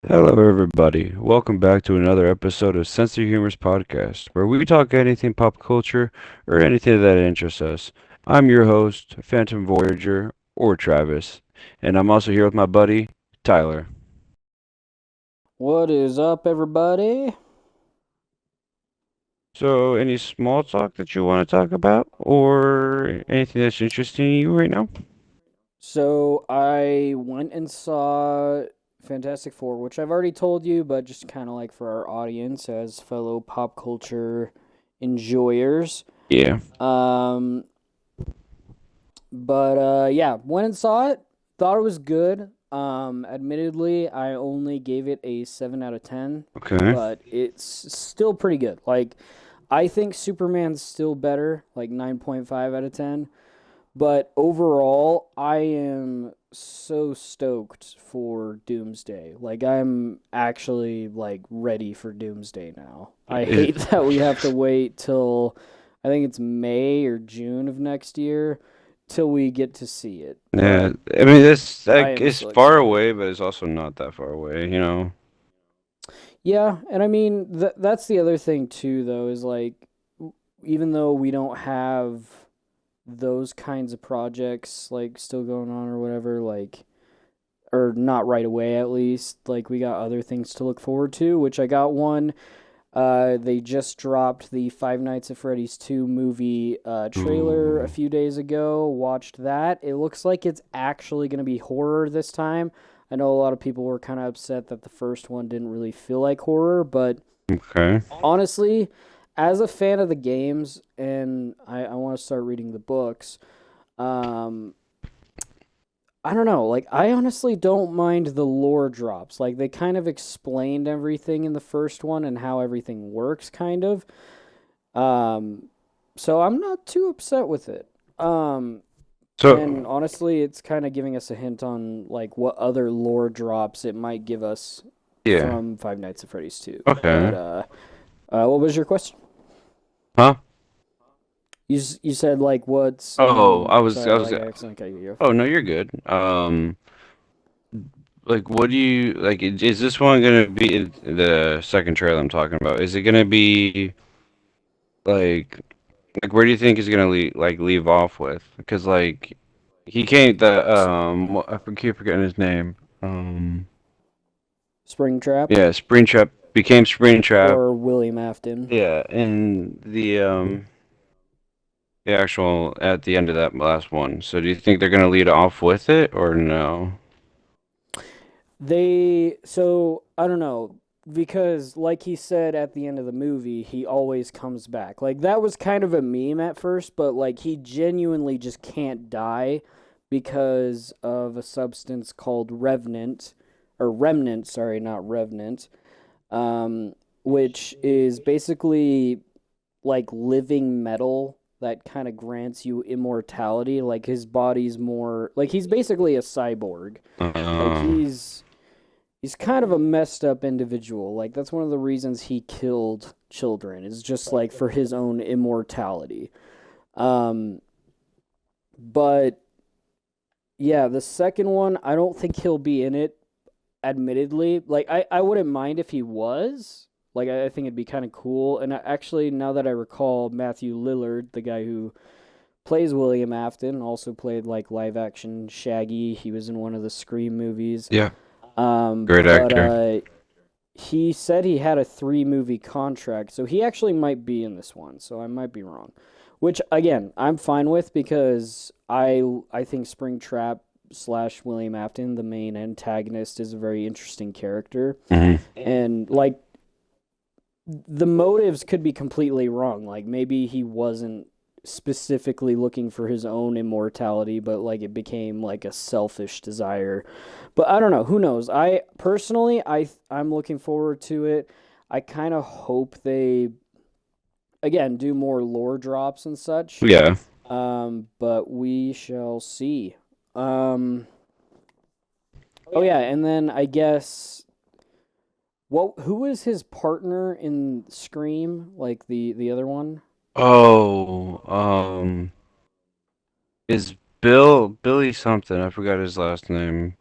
Hello, everybody. Welcome back to another episode of Sense of Humor's podcast, where we talk anything pop culture or anything that interests us. I'm your host, Phantom Voyager, or Travis, and I'm also here with my buddy, Tyler. What is up, everybody? So, any small talk that you want to talk about, or anything that's interesting to you right now? So, I went and saw Fantastic Four, which I've already told you, but just kind of like for our audience as fellow pop culture enjoyers. Yeah. Um, but yeah, went and saw it. Thought it was good. Admittedly, I only gave it a 7 out of 10, Okay. but it's still pretty good. Like, I think Superman's still better, like 9.5 out of 10. But overall, I am so stoked for Doomsday. Like I'm actually like ready for Doomsday now. I It, hate that we have to wait till I think it's May or June of next year till we get to see it. yeah. But I mean, this I like am it's so far excited. away, but it's also not that far away. Yeah, and I mean that's the other thing too though is like even though we don't have those kinds of projects like still going on or whatever like or not right away at least. Like we got other things to look forward to, which I got one. They just dropped the Five Nights at Freddy's 2 movie trailer a Ooh. few days ago. Watched that. It looks like it's actually going to be horror this time. I know a lot of people were kind of upset that the first one didn't really feel like horror, but Okay. honestly, as a fan of the games, and I want to start reading the books, um, I don't know. Like, I honestly don't mind the lore drops. Like, they kind of explained everything in the first one and how everything works, kind of. Um, so I'm not too upset with it. Um, and So, honestly, it's kind of giving us a hint on like what other lore drops it might give us yeah. from Five Nights at Freddy's 2. But Okay. what was your question? Huh? You said like what's Oh, I sorry, was. like I accidentally cut you off. Oh no, you're good. Like, what do you like? Is this one gonna be the second trailer I'm talking about? Is it gonna be like, where do you think he's gonna leave off with? Because like, he can't keep forgetting his name. Springtrap Yeah, Springtrap became Springtrap. or William Afton? Yeah, and the actual at the end of that last one. So do you think they're gonna lead off with it or no? So I don't know because like he said at the end of the movie, he always comes back. Like that was kind of a meme at first, but like he genuinely just can't die because of a substance called revenant or remnant, sorry, not revenant, um, which is basically like living metal that kind of grants you immortality. Like his body's more like he's basically a cyborg. Like Uh, he's kind of a messed up individual. Like that's one of the reasons he killed children is just like for his own immortality. Um but yeah, the second one, I don't think he'll be in it admittedly. Like I wouldn't mind if he was. Like I think it'd be kind of cool. And actually now that I recall Matthew Lillard, the guy who plays William Afton, also played like live action Shaggy. He was in one of the Scream movies. yeah, Um, great but actor. uh, he said he had a 3 movie contract, so he actually might be in this one. So I might be wrong, which again I'm fine with because I think Springtrap slash William Afton, the main antagonist, is a very interesting character, Hmm. and like the motives could be completely wrong. Like maybe he wasn't specifically looking for his own immortality, but like it became like a selfish desire. But I don't know, who knows. I personally I'm looking forward to it. I kind of hope they again do more lore drops and such. Yeah. But we shall see. Um oh yeah, and then I guess what who is his partner in Scream, like the other one? Oh, is Billy something? I forgot his last name.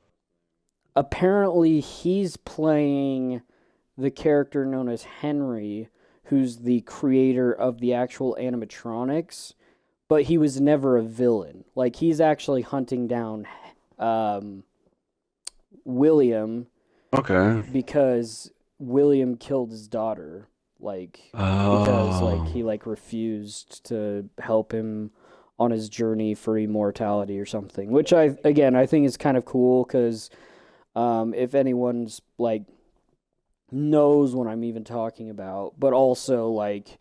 apparently he's playing the character known as Henry, who's the creator of the actual animatronics, but he was never a villain. Like he's actually hunting down um, William Okay. because William killed his daughter. Like because like Oh. he like refused to help him on his journey for immortality or something. Which I think is kind of cool because if anyone's like knows what I'm even talking about, but also like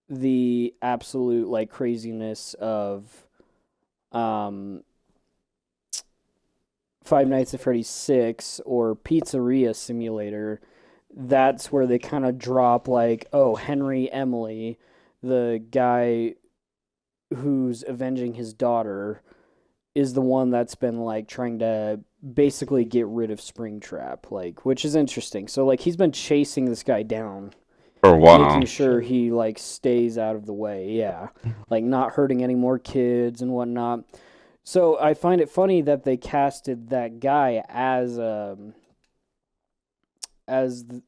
the absolute like craziness of um Five Nights at Freddy's 6 or Pizzeria Simulator, that's where they kind of drop like, oh, Henry Emily, the guy who's avenging his daughter, is the one that's been like trying to basically get rid of Springtrap, like, which is interesting. So like he's been chasing this guy down, For a making while. sure he like stays out of the way. Yeah, like not hurting any more kids and whatnot. So I find it funny that they casted that guy as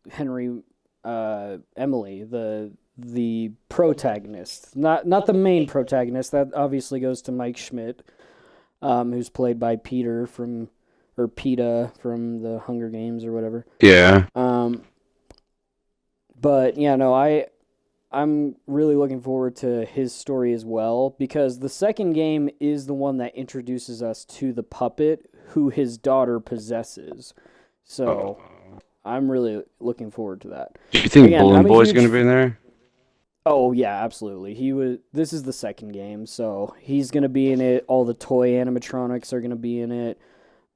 Henry Emily, the protagonist, not the main protagonist. That obviously goes to Mike Schmidt, who's played by Peter from or PETA from the Hunger Games or whatever. Yeah. Um, but yeah, no, I'm really looking forward to his story as well because the second game is the one that introduces us to the puppet who his daughter possesses. Oh. So I'm really looking forward to that. Do you think Again, Bowling I'm a Boy's huge. gonna be in there? Oh yeah, absolutely. He was. This is the second game, so he's gonna be in it. All the toy animatronics are gonna be in it.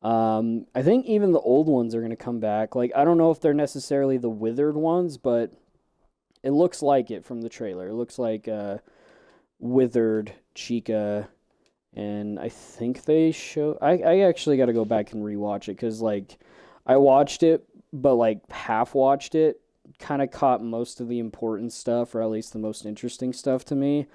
I think even the old ones are gonna come back. Like I don't know if they're necessarily the withered ones, but it looks like it from the trailer. It looks like withered Chica, and I think they show. I actually got to go back and rewatch it because like I watched it, but like half watched it. Kind of caught most of the important stuff, or at least the most interesting stuff to me.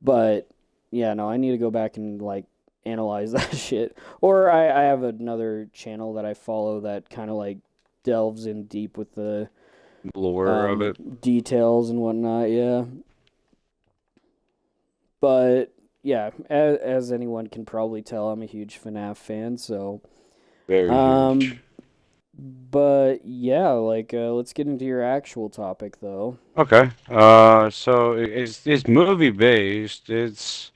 But yeah, no, I need to go back and like analyze that shit. Or I have another channel that I follow that kind of like delves in deep with the Lore of it. details and whatnot. Yeah, but yeah, as anyone can probably tell, I'm a huge FNAF fan. So, Very huge. um, but yeah, like let's get into your actual topic though. Okay. So it's movie based. It's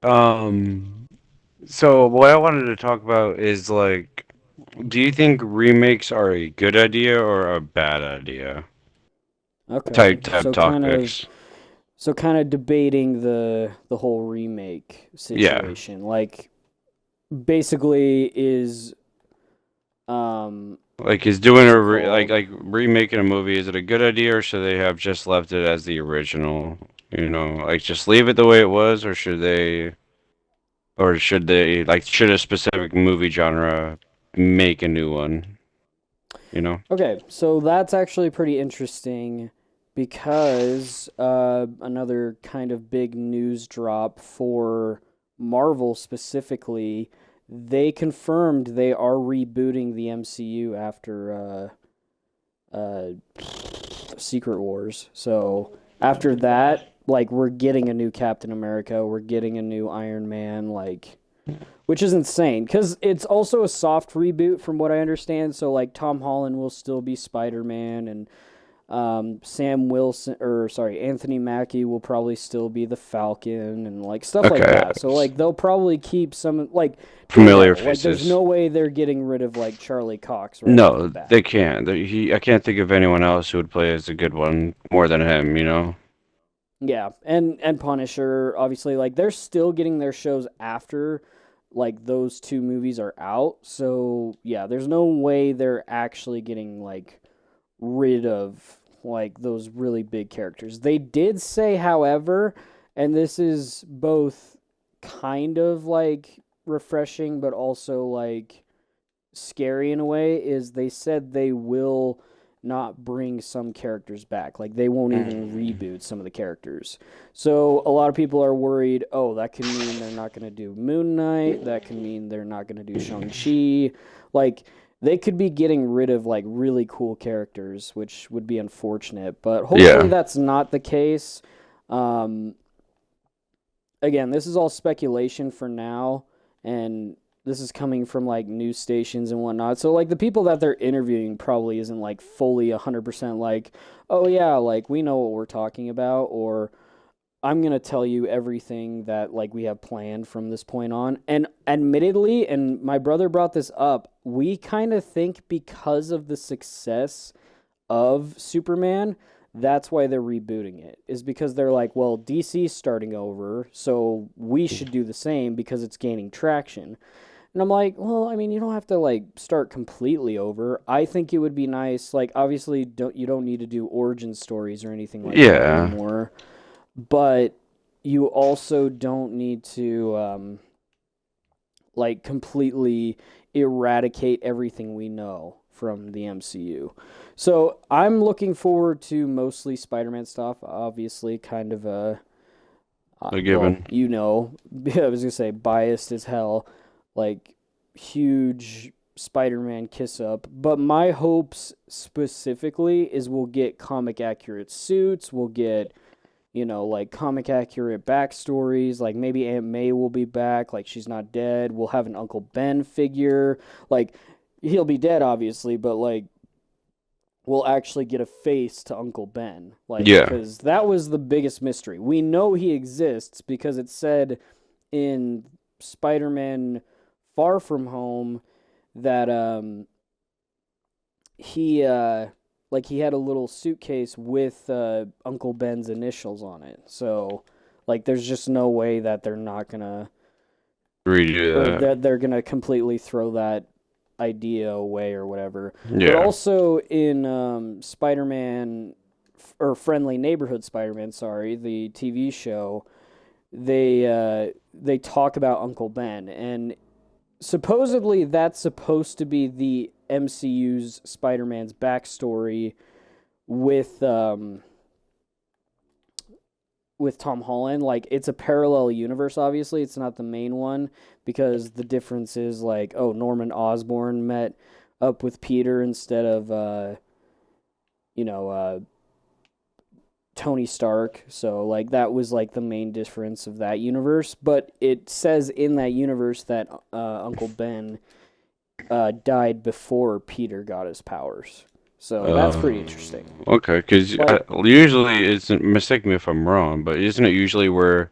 um. So what I wanted to talk about is like, do you think remakes are a good idea or a bad idea? Okay, Type topics. so kind of debating the whole remake Yeah. situation. Like basically is um Like is doing what's a it called? like remaking a movie, is it a good idea or should they have just left it as the original? You know, like just leave it the way it was, or should they like should a specific movie genre make a new one? You know? Okay, so that's actually pretty interesting because another kind of big news drop for Marvel specifically, they confirmed they are rebooting the MCU after Secret Wars. So after that, like we're getting a new Captain America, we're getting a new Iron Man, like which is insane because it's also a soft reboot from what I understand. So like Tom Holland will still be Spider Man, and Sam Wilson or sorry Anthony Mackie will probably still be the Falcon, and like stuff like Okay. that. So like they'll probably keep some like they know Familiar like there's faces. no way they're getting rid of like Charlie Cox right off the No, bat. they can't. I can't think of anyone else who would play as a good one more than him, you know? Yeah, and Punisher obviously like they're still getting their shows after like those two movies are out. So yeah, there's no way they're actually getting like rid of like those really big characters. They did say, however, and this is both kind of like refreshing but also like scary in a way, is they said they will not bring some characters back. Like they won't even Mm. reboot some of the characters. So a lot of people are worried, oh, that could mean they're not going to do Moon Knight, that can mean they're not going to do Shang-Chi. Like they could be getting rid of like really cool characters, which would be unfortunate. But hopefully Yeah. that's not the case. Um, Again, this is all speculation for now, and this is coming from like news stations and whatnot. So like the people that they're interviewing probably isn't like fully 100% like, oh yeah, like we know what we're talking about, or I'm gonna tell you everything that like we have planned from this point on. And admittedly, and my brother brought this up, we kind of think because of the success of Superman, that's why they're rebooting it. Is because they're like, well, DC's starting over, so we should do the same because it's gaining traction. And I'm like, well, I mean, you don't have to like start completely over. I think it would be nice, like obviously don't need to do origin stories or anything like that Yeah. anymore, but you also don't need to like completely eradicate everything we know from the MCU. So I'm looking forward to mostly Spider-Man stuff. Obviously, kind of a A well, given. I was gonna say biased as hell, like huge Spider-Man kiss up. But my hopes specifically is we'll get comic accurate suits. We'll get like comic accurate backstories. Like maybe Aunt May will be back. Like she's not dead. We'll have an Uncle Ben figure. Like he'll be dead, obviously, but like we'll actually get a face to Uncle Ben. Like, Yeah. because that was the biggest mystery. We know he exists because it said in Spider Man Far From Home that he like he had a little suitcase with Uncle Ben's initials on it. So like there's just no way that they're not gonna Redo or that. that they're gonna completely throw that idea away or whatever. But Yeah. also in Spider-Man or Friendly Neighborhood Spider-Man, sorry, the TV show, they talk about Uncle Ben, and supposedly that's supposed to be the MCU's Spider-Man's backstory with Tom Holland. Like it's a parallel universe, obviously. It's not the main one because the difference is like, oh, Norman Osborn met up with Peter instead of you know, Tony Stark. So like that was like the main difference of that universe. But it says in that universe that Uncle Ben died before Peter got his powers. So that's Uh, pretty interesting. okay, because Like, usually it's mistake me if I'm wrong, but isn't it usually where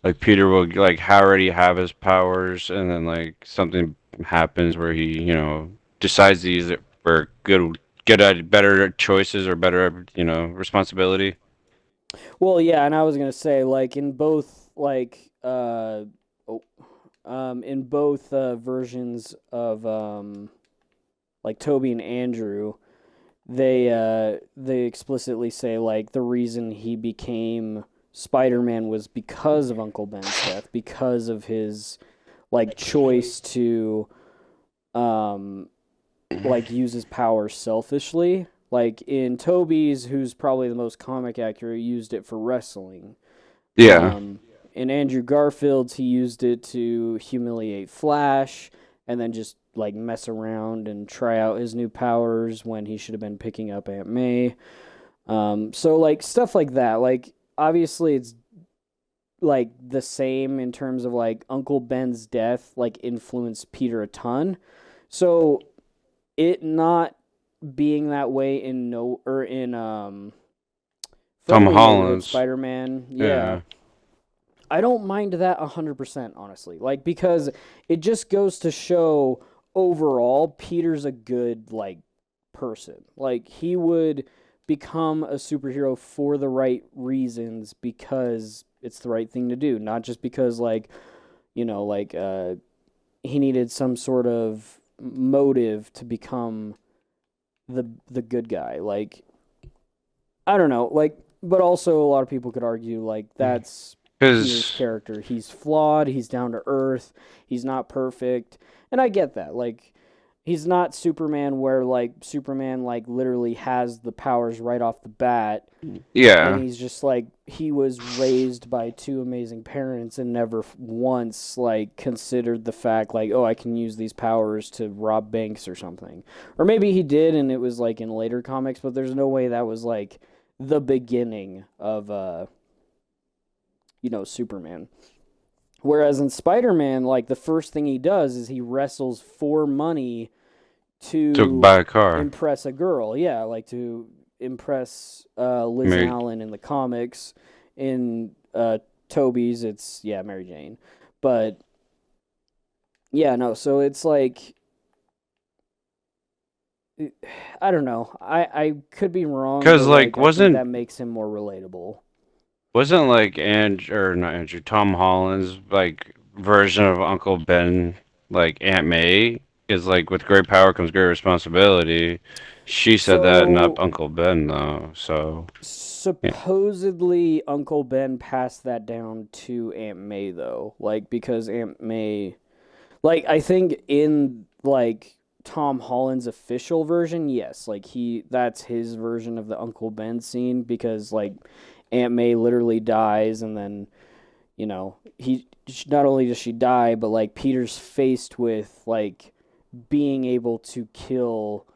like Peter will like already have his powers, and then like something happens where he decides these are good at better choices or better responsibility. well, yeah, and I was gonna say like in both like oh, in both versions of like Toby and Andrew, they explicitly say like the reason he became Spider-Man was because of Uncle Ben's death, because of his like choice to um like use his power selfishly. Like in Toby's, who's probably the most comic accurate, used it for wrestling. Yeah. Um, in Andrew Garfield's, he used it to humiliate Flash and then just like mess around and try out his new powers when he should have been picking up Aunt May. So like stuff like that. Like obviously it's like the same in terms of like Uncle Ben's death like influenced Peter a ton. So it not being that way in no or in Tom Friendly Neighborhood Holland's. Spider-Man, yeah, Yeah. I don't mind that 100%, honestly. Like because it just goes to show overall Peter's a good like person. Like he would become a superhero for the right reasons because it's the right thing to do, not just because like, like he needed some sort of motive to become the good guy. Like I don't know, like but also a lot of people could argue like that's Peter's Because character. He's flawed, he's down to earth, he's not perfect. And I get that. Like, He's not Superman where like Superman like literally has the powers right off the bat, and Yeah, he's just like he was raised by two amazing parents and never once like considered the fact like, oh, I can use these powers to rob banks or something. Or maybe he did and it was like in later comics, but there's no way that was like the beginning of Superman. Whereas in Spider-Man, like the first thing he does is he wrestles for money to to buy a car. impress a girl. Yeah, like to impress Liz Mary, Allen in the comics. In Toby's, it's Mary Jane. But yeah, no. So it's like I don't know. I could be wrong, because but like like I think wasn't that makes him more relatable. wasn't like Andrew or not Andrew Tom Holland's like version of Uncle Ben like Aunt May is like with great power comes great responsibility. She said that, not So Uncle Ben though. So yeah, supposedly Uncle Ben passed that down to Aunt May though, like because Aunt May, like I think in like Tom Holland's official version, yes, like that's his version of the Uncle Ben scene because like Aunt May literally dies and then he not only does she die, but like Peter's faced with like being able to kill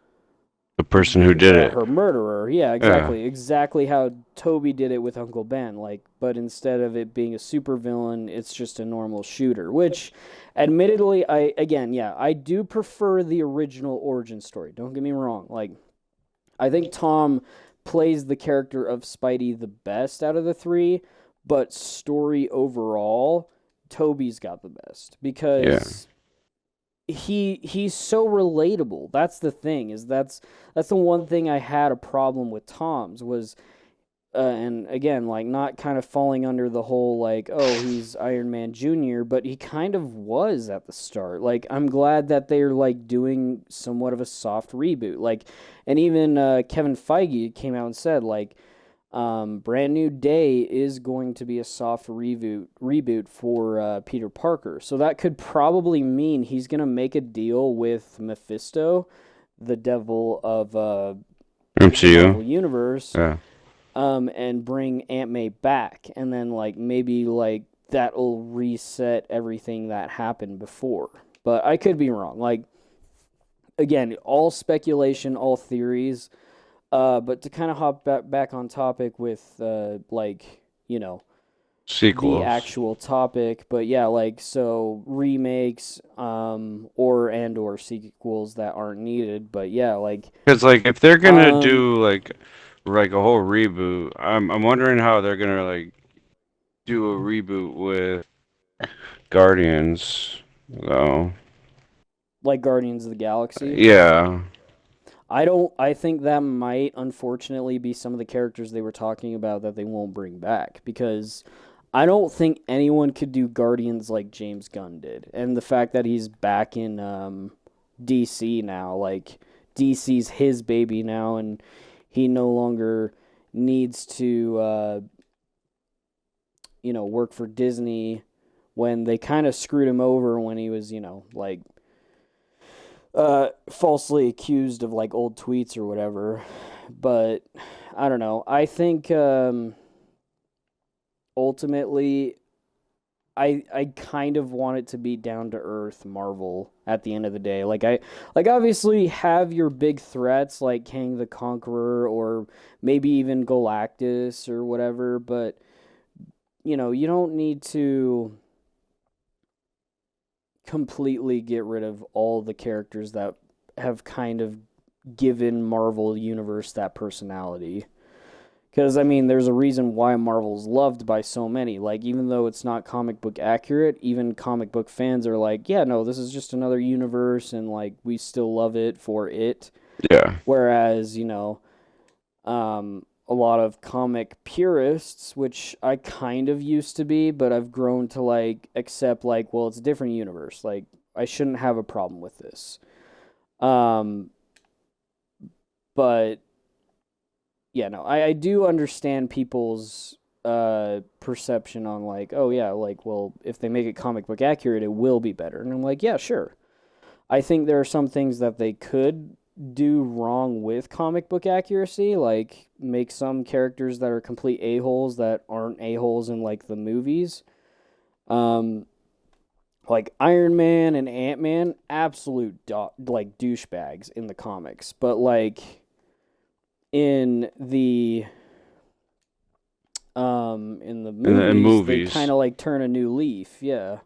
the person who did it. her murderer. Yeah, Yeah, exactly. Exactly how Toby did it with Uncle Ben. Like, but instead of it being a supervillain, it's just a normal shooter. Which, admittedly, I do prefer the original origin story. Don't get me wrong. Like, I think Tom plays the character of Spidey the best out of the three, but story overall, Toby's got the best yeah. because he's so relatable. That's the thing. That's the one thing I had a problem with Tom's was and again like not kind of falling under the whole like oh he's Iron Man Jr. but he kind of was at the start. Like I'm glad that they're like doing somewhat of a soft reboot. Like and even Kevin Feige came out and said like Brand New Day is going to be a soft reboot for Peter Parker. So that could probably mean he's going to make a deal with Mephisto, the devil of the MCU. Marvel Universe, Yeah, and bring Aunt May back. And then, like, maybe, like, that'll reset everything that happened before. But I could be wrong. Like, again, all speculation, all theories. But to kind of hop back on topic with like the sequels. actual topic, but yeah, like so remakes or sequels that aren't needed, but yeah, like Because like if they're gonna um do like a whole reboot, I'm wondering how they're gonna like do a reboot with Guardians. So like Guardians of the Galaxy. yeah, I think that might unfortunately be some of the characters they were talking about that they won't bring back because I don't think anyone could do Guardians like James Gunn did. And the fact that he's back in DC now, like DC's his baby now and he no longer needs to work for Disney when they kind of screwed him over when he was, like falsely accused of like old tweets or whatever. But I don't know. I think ultimately I kind of want it to be down to earth Marvel at the end of the day. Like obviously have your big threats like Kang the Conqueror or maybe even Galactus or whatever, but you don't need to completely get rid of all the characters that have kind of given Marvel Universe that personality. Because, I mean, there's a reason why Marvel's loved by so many. Like, even though it's not comic book accurate, even comic book fans are like, yeah, no, this is just another universe, and, like, we still love it for it. yeah. Whereas, a lot of comic purists, which I kind of used to be, but I've grown to, like, accept, like, well, it's a different universe. Like, I shouldn't have a problem with this. Um, but yeah, no, I do understand people's perception on like, oh yeah, like, well, if they make it comic book accurate, it will be better. And I'm like, yeah, sure. I think there are some things that they could do wrong with comic book accuracy, like make some characters that are complete a-holes that aren't a-holes in like the movies. Um, like Iron Man and Ant Man, absolute like douchebags in the comics, but like in the In movies, they kind movies. of like turn a new leaf. Yeah,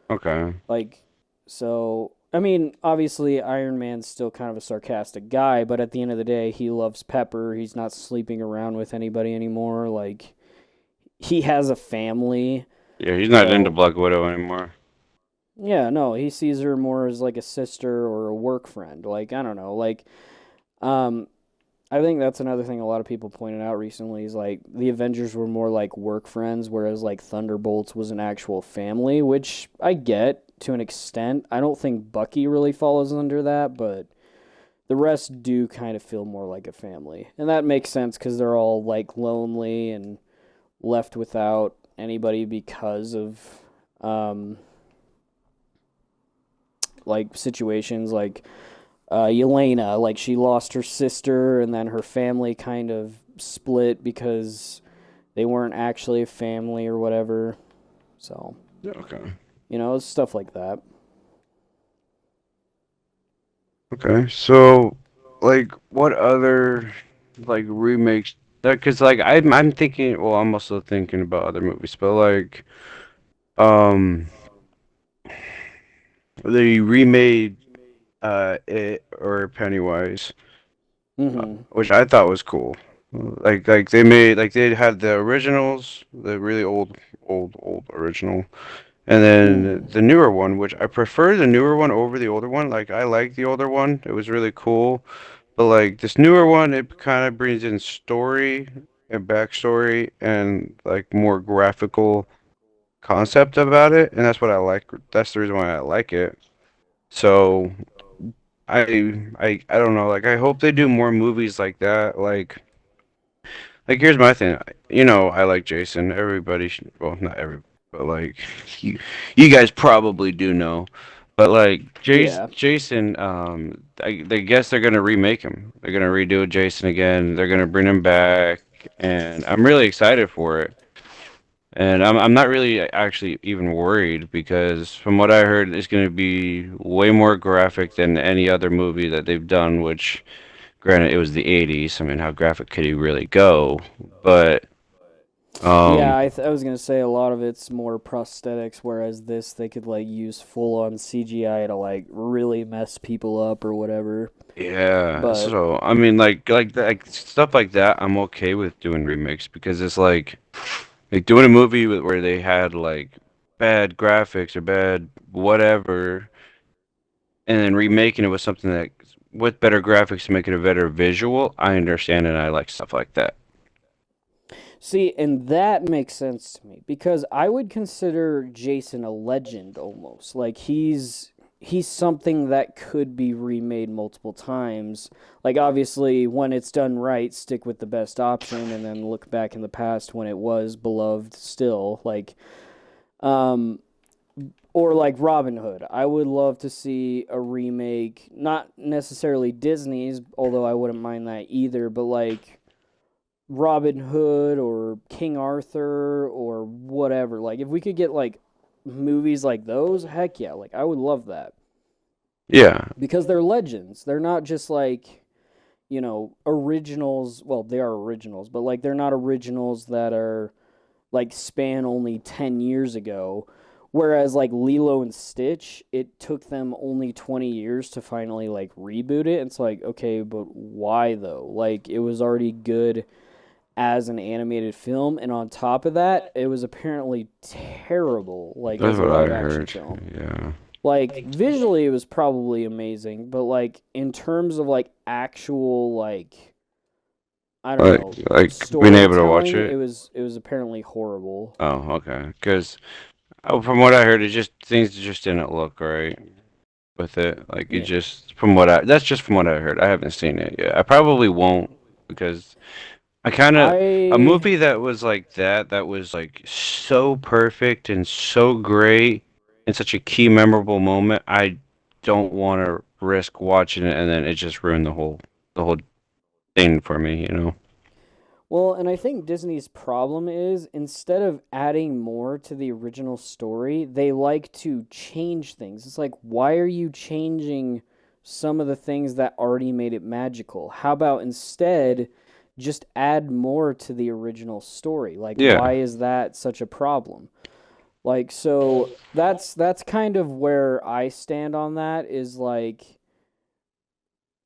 Okay. like so. I mean, obviously, Iron Man's still kind of a sarcastic guy, but at the end of the day, he loves Pepper. He's not sleeping around with anybody anymore. Like he has a family, Yeah, he's not into so Black Widow anymore. yeah, no, he sees her more as like a sister or a work friend. Like I don't know, like um, I think that's another thing a lot of people pointed out recently is like the Avengers were more like work friends, whereas like Thunderbolts was an actual family, which I get to an extent. I don't think Bucky really follows under that, but the rest do kind of feel more like a family. And that makes sense because they're all like lonely and left without anybody because of um, like situations like Yelena, like she lost her sister, and then her family kind of split because they weren't actually a family or whatever. So, Yeah, okay. stuff like that. Okay. So, like, what other like remakes? That because like I'm thinking. Well, I'm also thinking about other movies, but like they remade it or Pennywise, Mm-hmm. which I thought was cool. Like they made like they had the originals, the really old original, and then Mm-hmm. the newer one, which I prefer the newer one over the older one. Like I like the older one; it was really cool. But like this newer one, it kind of brings in story and backstory and like more graphical concept about it, and that's what I like. That's the reason why I like it. So I don't know. Like I hope they do more movies like that. Like here's my thing. I like Jason. Everybody should, well, not everybody, but like you, you guys probably do know. But like Yeah. Jason, they guess they're gonna remake him. They're gonna redo Jason again. They're gonna bring him back, and I'm really excited for it. And I'm not really actually even worried because from what I heard, it's gonna be way more graphic than any other movie that they've done. Which, granted, it was the '80s. I mean, how graphic could he really go? But Yeah, um, I was gonna say a lot of it's more prosthetics, whereas this they could like use full on CGI to like really mess people up or whatever. yeah. But So I mean, like stuff like that, I'm okay with doing remakes because it's like doing a movie where they had like bad graphics or bad whatever, and then remaking it with something that with better graphics to make it a better visual. I understand and I like stuff like that. see, and that makes sense to me because I would consider Jason a legend almost. Like he's something that could be remade multiple times. Like obviously when it's done right, stick with the best option and then look back in the past when it was beloved still. Like um or like Robin Hood. I would love to see a remake, not necessarily Disney's, although I wouldn't mind that either, but like Robin Hood or King Arthur or whatever. Like if we could get like movies like those, heck yeah, like I would love that Yeah, because they're legends. They're not just like, originals. Well, they are originals, but like they're not originals that are like span only 10 years ago. Whereas like Lilo and Stitch, it took them only 20 years to finally like reboot it. It's like, okay, but why though? Like it was already good as an animated film, and on top of that, it was apparently terrible like that's as a what I live action heard. film. Yeah. Like visually it was probably amazing, but like in terms of like actual like I don't know, Like being able to watch storytelling, it. it was apparently horrible. Oh, okay. Because from what I heard, it just things just didn't look right with it. Like it Yeah. just that's just from what I heard. I haven't seen it yet. I probably won't because I kind of a I movie that was like that was like so perfect and so great and such a key memorable moment. I don't want to risk watching it and then it just ruined the whole thing for me, you know? Well, and I think Disney's problem is instead of adding more to the original story, they like to change things. It's like, why are you changing some of the things that already made it magical? How about instead just add more to the original story? Like, Yeah, why is that such a problem? Like, so that's kind of where I stand on that is like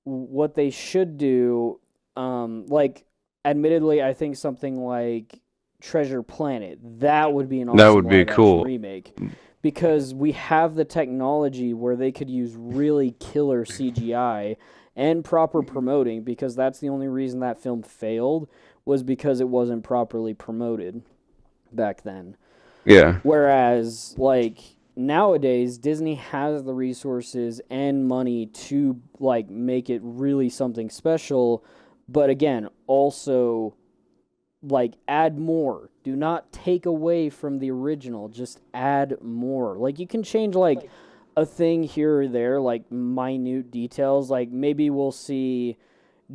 what they should do, like admittedly I think something like Treasure Planet, that would be an that awesome would be live action cool. remake because we have the technology where they could use really killer CGI and proper promoting because that's the only reason that film failed was because it wasn't properly promoted back then. Yeah, Whereas, like, nowadays, Disney has the resources and money to, like, make it really something special. But again, also, like, add more. Do not take away from the original. Just add more. Like, you can change, like, a thing here or there, like, minute details. Like, maybe we'll see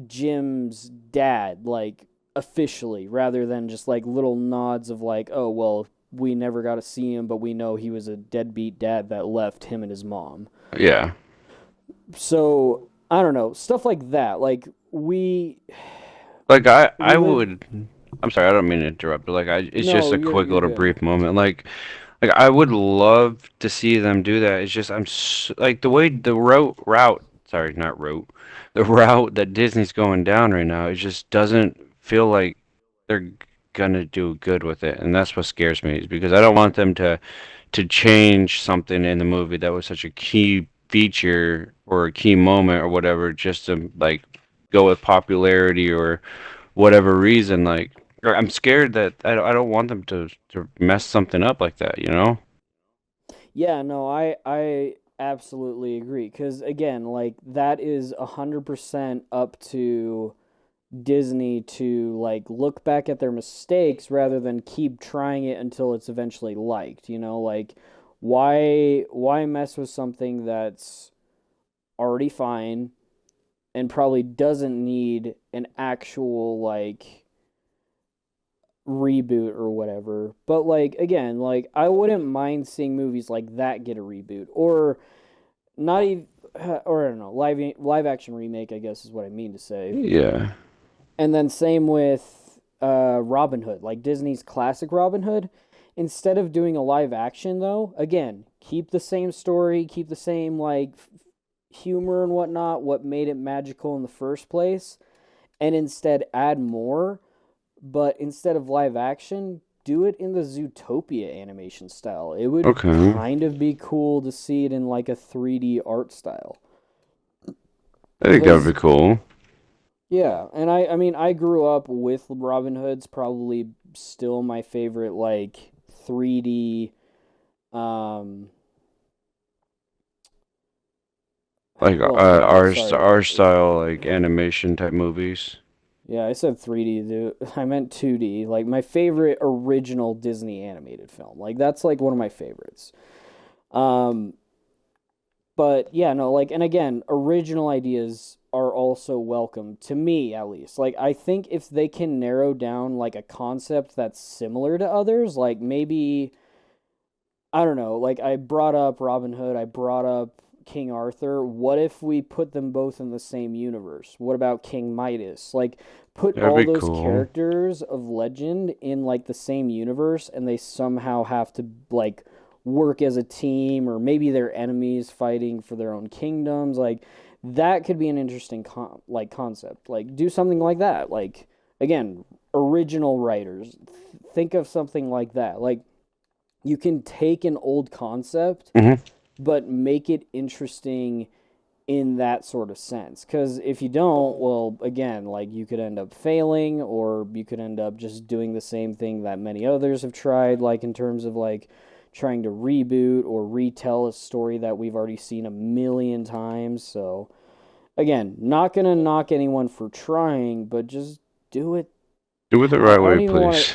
Jim's dad, like officially, rather than just like little nods of like, oh, well, we never got to see him, but we know he was a deadbeat dad that left him and his mom. yeah. So I don't know, stuff like that. Like Like I we live. would. I'm sorry, I don't mean to interrupt, but like it's just No, a you're quick you're little good. brief moment. Like I would love to see them do that. It's just like the way the route, sorry, not route, the route that Disney's going down right now. It just doesn't feel like they're gonna do good with it, and that's what scares me. Is because I don't want them to change something in the movie that was such a key feature or a key moment or whatever, just to like go with popularity or whatever reason. Like, or I'm scared that I don't want them to mess something up like that, you know? Yeah, no, I absolutely agree. Because again, like that is 100% up to Disney to like look back at their mistakes rather than keep trying it until it's eventually liked, you know, like why mess with something that's already fine and probably doesn't need an actual like reboot or whatever. But like again, like I wouldn't mind seeing movies like that get a reboot or not even or I don't know, live action remake I guess is what I mean to say. Yeah. And then same with Robin Hood, like Disney's classic Robin Hood. Instead of doing a live action, though, again, keep the same story, keep the same like humor and whatnot, what made it magical in the first place, and instead add more. But instead of live action, do it in the Zootopia animation style. It would Okay. kind of be cool to see it in like a 3D art style. I think that would be Because cool. yeah, and I mean I grew up with Robin Hood's probably still my favorite like 3D um Like oh my god, sorry. our style like animation type movies. Yeah, I said 3D, dude. I meant 2D. Like my favorite original Disney animated film. Like that's like one of my favorites. Um but yeah, no, like and again, original ideas are also welcome to me at least. Like I think if they can narrow down like a concept that's similar to others, like maybe I don't know, like I brought up Robin Hood, I brought up King Arthur. What if we put them both in the same universe? What about King Midas? Like put That'd all be those cool. characters of legend in like the same universe and they somehow have to like work as a team or maybe they're enemies fighting for their own kingdoms. Like that could be an interesting like concept. Like do something like that. Like again, original writers think of something like that. Like you can take an old concept Hmm. but make it interesting in that sort of sense. Because if you don't, well, again, like you could end up failing, or you could end up just doing the same thing that many others have tried, like in terms of like trying to reboot or retell a story that we've already seen a million times. So, again, not gonna knock anyone for trying, but just do it. Do it the I right don't way, even want to. please.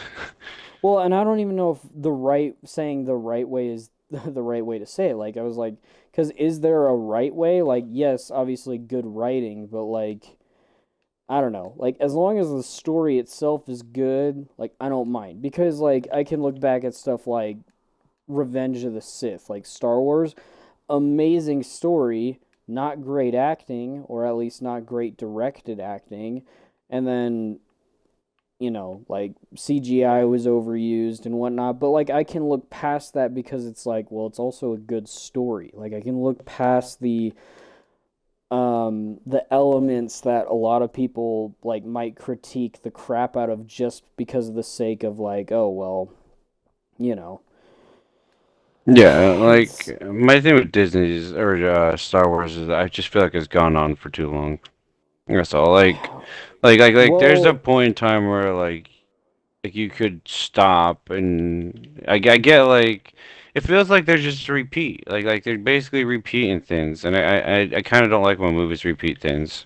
Well, and I don't even know if the right saying the right way is the right way to say it. Like I was like, Because is there a right way? Like, yes, obviously good writing, but like, I don't know. Like, as long as the story itself is good, like, I don't mind. Because, like, I can look back at stuff like Revenge of the Sith, like Star Wars. Amazing story, not great acting, or at least not great directed acting. And then, like CGI was overused and whatnot. But, like, I can look past that because it's like, well, it's also a good story. Like, I can look past the elements that a lot of people like might critique the crap out of just because of the sake of like, oh well, you know. Yeah, It's like my thing with Disney's or Star Wars is I just feel like it's gone on for too long. That's all. Like there's a well, point in time where like you could stop and I get like it feels like they're just repeat. Like they're basically repeating things, and I kind of don't like when movies repeat things.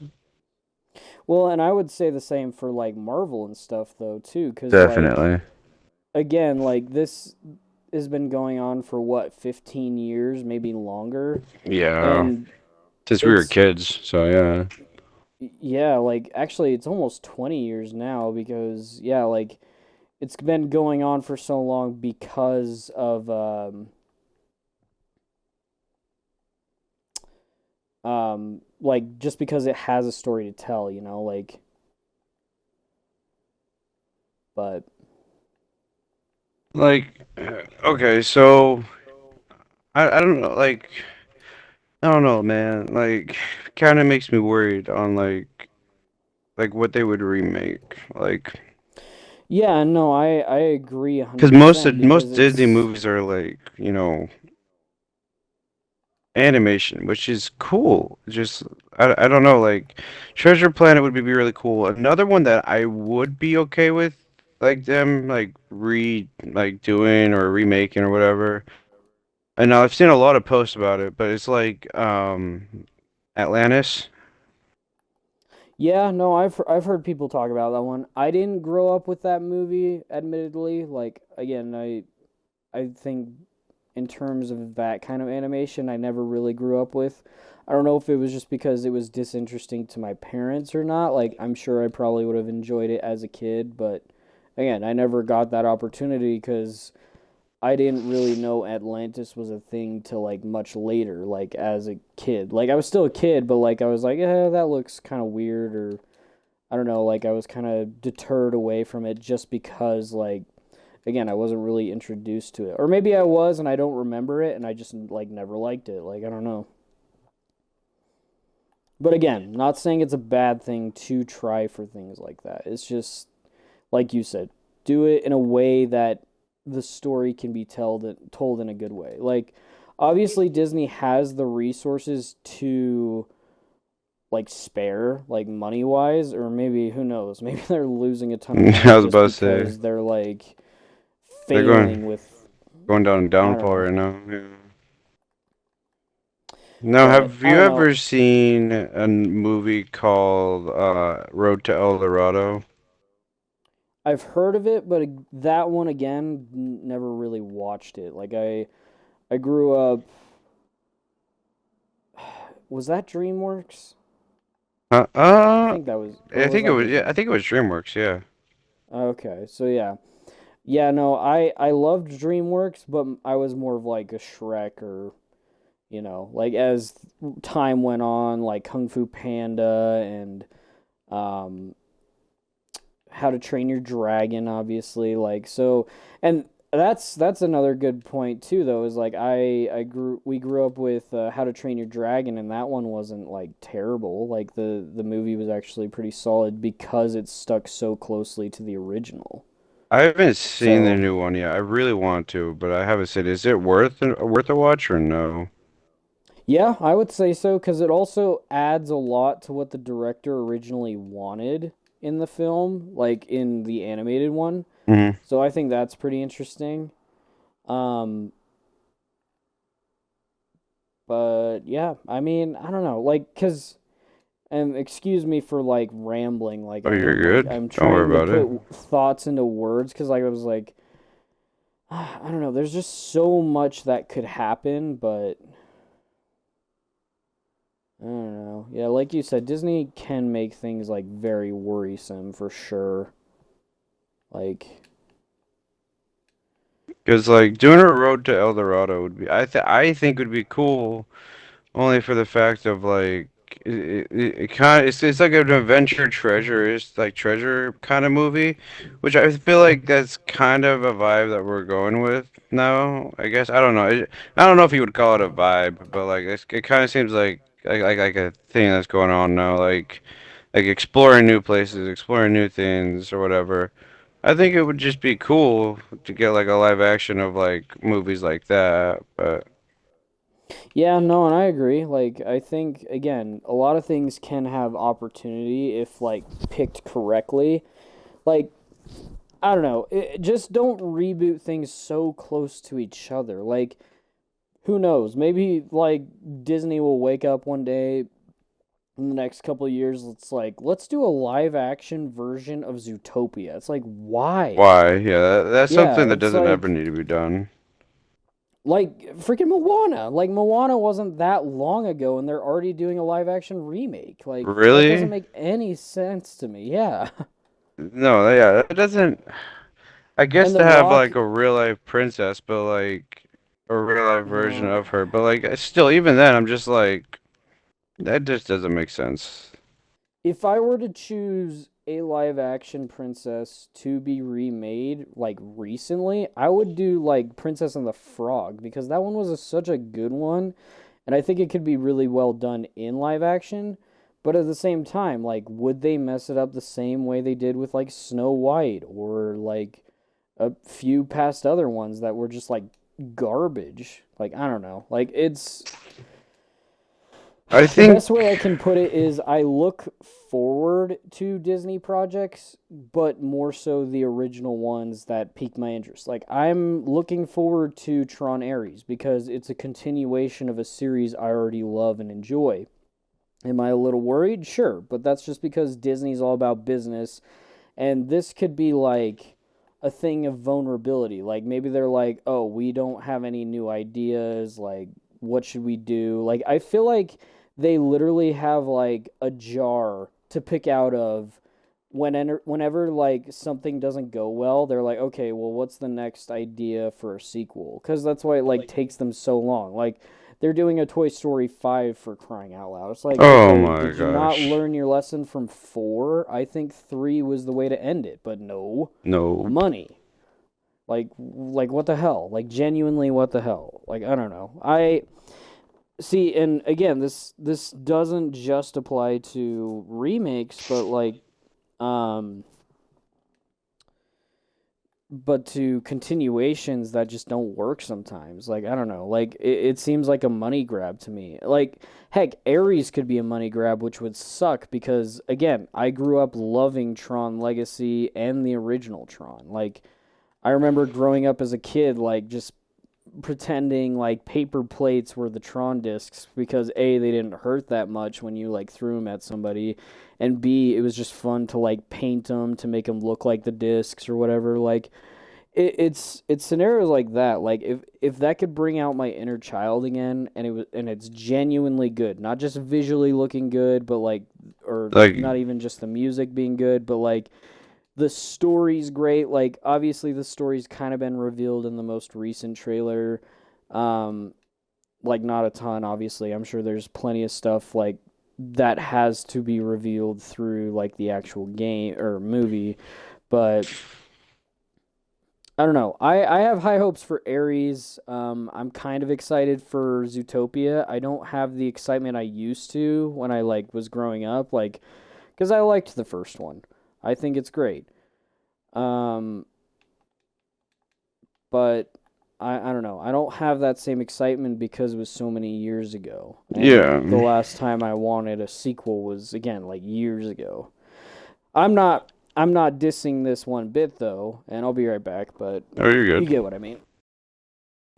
well, and I would say the same for like Marvel and stuff though too, because like Definitely. again, like this has been going on for what 15 years, maybe longer, Yeah. and Since we were it's kids, so yeah. yeah, like actually it's almost 20 years now because yeah, like it's been going on for so long because of like just because it has a story to tell, like but Like okay, so I don't know, like I don't know, man. Like kind of makes me worried on like what they would remake. Like yeah, no, I agree because 100% because most Disney it's movies are like, animation, which is cool. Just I don't know, like Treasure Planet would be really cool. Another one that I would be okay with, like them like doing or remaking or whatever. And now I've seen a lot of posts about it, but it's like Atlantis. yeah, no, I've heard people talk about that one. I didn't grow up with that movie, admittedly. Like again, I think in terms of that kind of animation, I never really grew up with. I don't know if it was just because it was disinteresting to my parents or not. Like, I'm sure I probably would have enjoyed it as a kid, but again, I never got that opportunity because I didn't really know Atlantis was a thing till like much later, like as a kid. Like, I was still a kid, but like, I was like, that looks kind of weird, or I don't know, like, I was kind of deterred away from it just because, like, again, I wasn't really introduced to it. Or maybe I was and I don't remember it and I just like never liked it. Like I don't know. But again, not saying it's a bad thing to try for things like that. It's just like you said, do it in a way that the story can be told in a good way. Like obviously Disney has the resources to like spare like money wise, or maybe who knows, maybe they're losing a ton of I money was just about to say because they're like they're failing with going down a I don't downfall know. right now. Yeah. Now, But have I you don't know. ever seen a movie called Road to El Dorado? I've heard of it, but that one again, never really watched it. Like I grew up. Was that DreamWorks? Uh, I uh, think that was, or I was think it that was yeah, I Disney? think it was DreamWorks. Yeah. Okay, so yeah, yeah. No, I loved DreamWorks, but I was more of like a Shrek or like as time went on, like Kung Fu Panda and um How to Train Your Dragon, obviously. Like so, and that's another good point too. Though is like we grew up with How to Train Your Dragon, and that one wasn't like terrible. Like the movie was actually pretty solid because it stuck so closely to the original. I haven't seen the So new one yet. I really want to, but I haven't seen. Is it worth a watch or no? yeah, I would say so because it also adds a lot to what the director originally wanted in the film, like in the animated one. Hmm. So I think that's pretty interesting. Um, But yeah, I mean, I don't know, like, cause, and excuse me for like rambling, like Oh, I you're am, like good. I'm Don't worry trying to about it. put thoughts into words, cause like I was like, I don't know, there's just so much that could happen, but know. Yeah, like you said, Disney can make things like very worrisome for sure. Like, Because like doing a road to El Dorado would be, I think would be cool. Only for the fact of like it kind of it's like an adventure treasure is like treasure kind of movie, which I feel like that's kind of a vibe that we're going with now. I guess I don't know. I don't know if you would call it a vibe, but like it kind of seems like a thing that's going on now, like exploring new places, exploring new things or whatever. I think it would just be cool to get like a live action of like movies like that, but. yeah, no, and I agree. Like, I think again, a lot of things can have opportunity if like picked correctly. Like, I don't know, just don't reboot things so close to each other. Like, who knows? Maybe like Disney will wake up one day in the next couple of years. It's like let's do a live action version of Zootopia. It's like why? Why? Yeah, that's Yeah, something that it's doesn't ever need to be done. like freaking Moana. Like Moana wasn't that long ago, and they're already doing a live action remake. Like that doesn't Really? make any sense to me. Yeah, No, yeah, that doesn't. I guess and The to have Rock. like a real life princess, but like a real life version Uh, of her, but like still, even then, I'm just like that just doesn't make sense. if I were to choose a live action princess to be remade like recently, I would do like Princess and the Frog because that one was such a good one, and I think it could be really well done in live action. But at the same time, like, would they mess it up the same way they did with like Snow White or like a few past other ones that were just like garbage? Like, I don't know. Like, it's I the think. best way I can put it is I look forward to Disney projects, but more so the original ones that pique my interest. Like I'm looking forward to Tron Ares because it's a continuation of a series I already love and enjoy. Am I a little worried? Sure, but that's just because Disney's all about business and this could be like a thing of vulnerability. Like maybe they're like, "Oh, we don't have any new ideas. Like what should we do?" Like I feel like they literally have like a jar to pick out of whenever like something doesn't go well, they're like, "Okay, well what's the next idea for a sequel?" Cuz that's why it like takes them so long. Like they're doing a Toy Story 5 for crying out loud. It's like, Oh okay, my did you not gosh. learn your lesson from 4? I think 3 was the way to end it, but no. Nope. Money. Like what the hell? Like genuinely what the hell? Like I don't know. I see and again, this doesn't just apply to remakes, um but to continuations that just don't work sometimes. Like I don't know. Like it seems like a money grab to me. Like heck, Ares could be a money grab, which would suck because again, I grew up loving Tron Legacy and the original Tron. Like I remember growing up as a kid, like just pretending like paper plates were the Tron discs because A, they didn't hurt that much when you like threw them at somebody, and B, it was just fun to like paint them to make them look like the discs or whatever. Like it's scenarios like that. Like if that could bring out my inner child again, and it's genuinely good, not just visually looking good, but like or Like not even just the music being good, but like the story's great. Like obviously the story's kind of been revealed in the most recent trailer. Um like not a ton obviously. I'm sure there's plenty of stuff like that has to be revealed through like the actual game or movie, but I don't know. I have high hopes for Ares. I'm kind of excited for Zootopia. I don't have the excitement I used to when I like was growing up, like because I liked the first one. I think it's great. Um, but I don't know. I don't have that same excitement because it was so many years ago. And the yeah. last time I wanted a sequel was again like years ago. I'm not dissing this one bit though, and I'll be right back, but Oh, you're you good. get what I mean.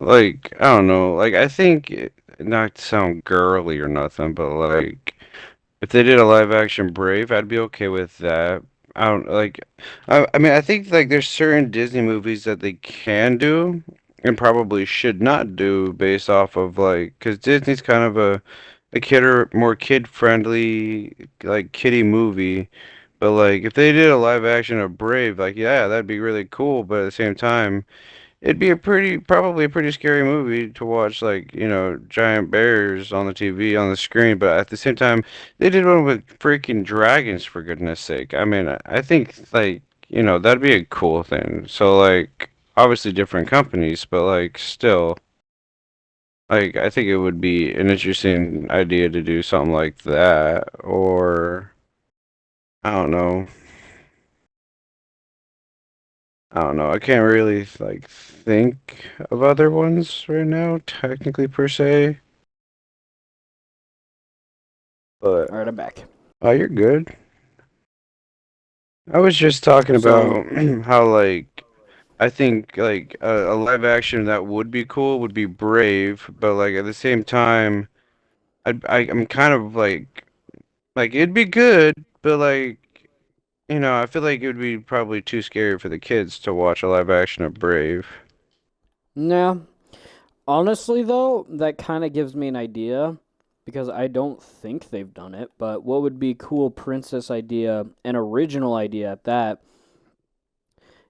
Like I don't know. Like I think not to sound girly or nothing, but like. If they did a live action Brave, I'd be okay with that. I don't like. I mean, I think like there's certain Disney movies that they can do and probably should not do based off of like because Disney's kind of a a more kid friendly like kiddie movie. But like if they did a live action of Brave, like yeah, that'd be really cool. But at the same time, it'd be probably a pretty scary movie to watch, like, giant bears on the TV on the screen. But at the same time, they did one with freaking dragons, for goodness sake. I mean, I think, like, that'd be a cool thing. So, like, obviously different companies, but, like, still, like, I think it would be an interesting idea to do something like that. Or, I don't know. I don't know. I can't really, like, think of other ones right now, technically, per se. But All right, I'm back. oh, you're good. I was just talking So about how like I think like a live action that would be cool would be Brave, but like at the same time, I'm kind of like it'd be good, but like I feel like it would be probably too scary for the kids to watch a live action of Brave. yeah, honestly though, that kind of gives me an idea because I don't think they've done it. But what would be cool princess idea, an original idea at that,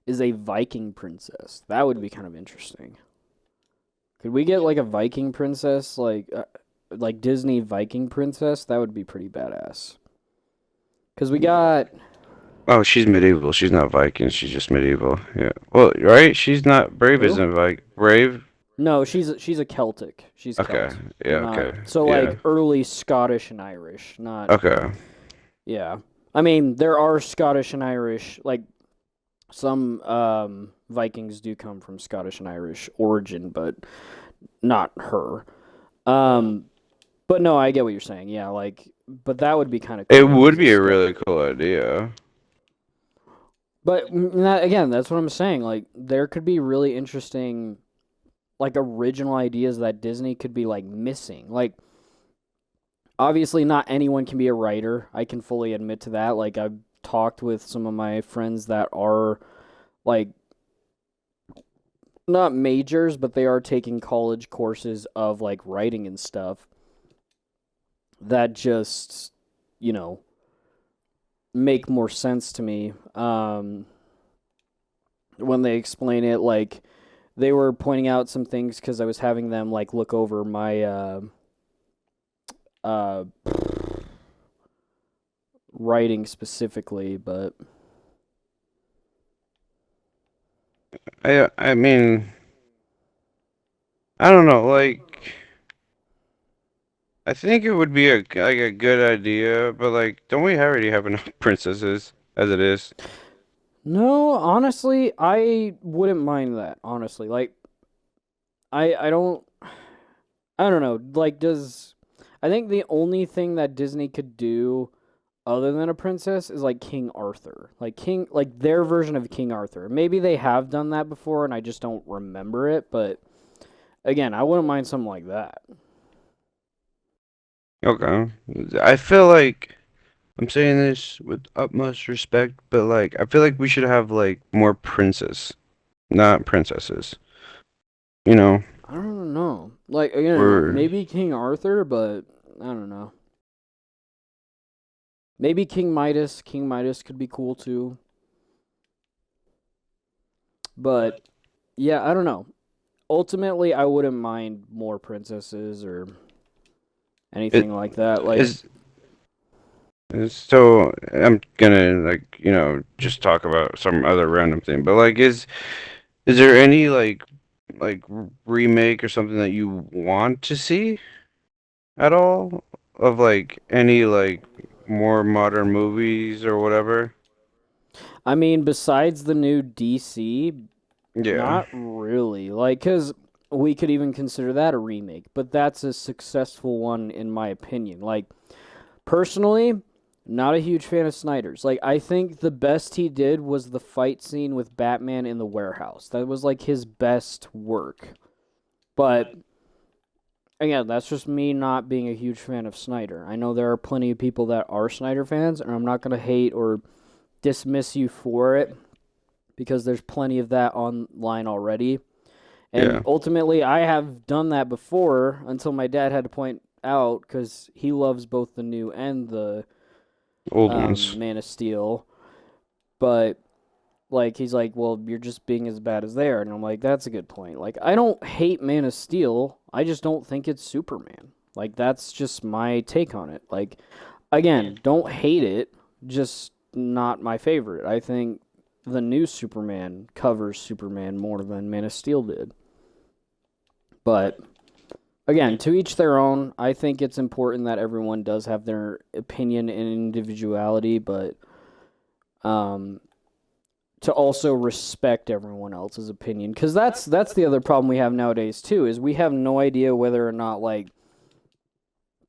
is a Viking princess. That would be kind of interesting. Could we get like a Viking princess, like Disney Viking princess? That would be pretty badass. Cause we got Oh, she's medieval. She's not Viking. She's just medieval. Yeah. Well, right? She's not Brave, who? isn't like Brave. No, she's a Celtic. She's Okay. Celt. Yeah. Not Okay. so Yeah. like early Scottish and Irish. Not Okay. yeah. I mean, there are Scottish and Irish like some Vikings do come from Scottish and Irish origin, but not her. Um but no, I get what you're saying. Yeah, like but that would be kind of It cool would as a be a step. really cool idea. But again, that's what I'm saying. Like there could be really interesting like original ideas that Disney could be like missing. Like obviously not anyone can be a writer. I can fully admit to that. Like I've talked with some of my friends that are like not majors, but they are taking college courses of like writing and stuff that just, you know, make more sense to me when they explain it. Like they were pointing out some things because I was having them like look over my uh, writing specifically, but I mean, I don't know. Like, I think it would be a good idea, but like, don't we already have enough princesses as it is? no, honestly, I wouldn't mind that. Honestly, like I don't I don't know. Like, does I think the only thing that Disney could do other than a princess is like King Arthur, like their version of King Arthur. Maybe they have done that before, and I just don't remember it. But again, I wouldn't mind something like that. Okay. I feel like I'm saying this with utmost respect, but like, I feel like we should have like more princes, not princesses. You know, I don't know. Like again, or maybe King Arthur, but I don't know. Maybe King Midas. King Midas could be cool too. But yeah, I don't know. Ultimately, I wouldn't mind more princesses or it anything like that. Like, is. So I'm gonna like just talk about some other random thing, but like is there any remake or something that you want to see at all of like any like more modern movies or whatever? I mean, besides the new DC, Yeah. not really. Like, because we could even consider that a remake, but that's a successful one in my opinion. Like, personally, not a huge fan of Snyder's. Like, I think the best he did was the fight scene with Batman in the warehouse. That was like his best work. But again, that's just me not being a huge fan of Snyder. I know there are plenty of people that are Snyder fans, and I'm not going to hate or dismiss you for it because there's plenty of that online already. And Yeah. ultimately, I have done that before until my dad had to point out because he loves both the new and the Old ones. Man of Steel. But like he's like, well, you're just being as bad as they are, and I'm like, that's a good point. Like I don't hate Man of Steel, I just don't think it's Superman. Like that's just my take on it. Like again, don't hate it, just not my favorite. I think the new Superman covers Superman more than Man of Steel did. But again, to each their own. I think it's important that everyone does have their opinion and individuality, but um, to also respect everyone else's opinion, because that's the other problem we have nowadays too. Is we have no idea whether or not like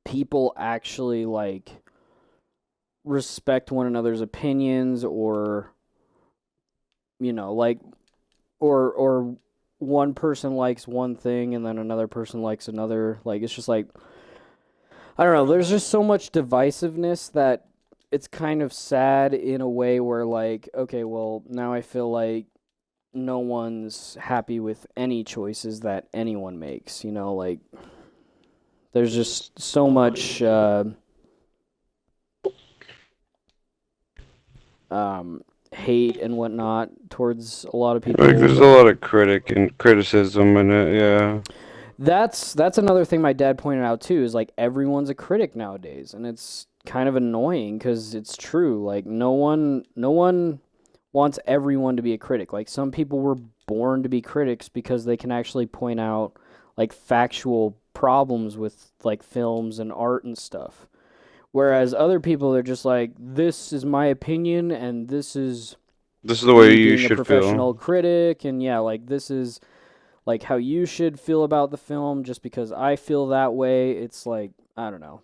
people actually like respect one another's opinions, or like or one person likes one thing and then another person likes another. Like it's just like I don't know. There's just so much divisiveness that it's kind of sad in a way where like okay, well now I feel like no one's happy with any choices that anyone makes. Like there's just so much hate and whatnot towards a lot of Like people. there's a lot of critic and criticism in it. Yeah. That's another thing my dad pointed out too, is like everyone's a critic nowadays, and it's kind of annoying because it's true. Like no one wants everyone to be a critic. Like some people were born to be critics because they can actually point out like factual problems with like films and art and stuff. Whereas other people are just like, this is my opinion and this is This is the way me you being a should feel. professional critic, and yeah, like this is like how you should feel about the film just because I feel that way. It's like, I don't know.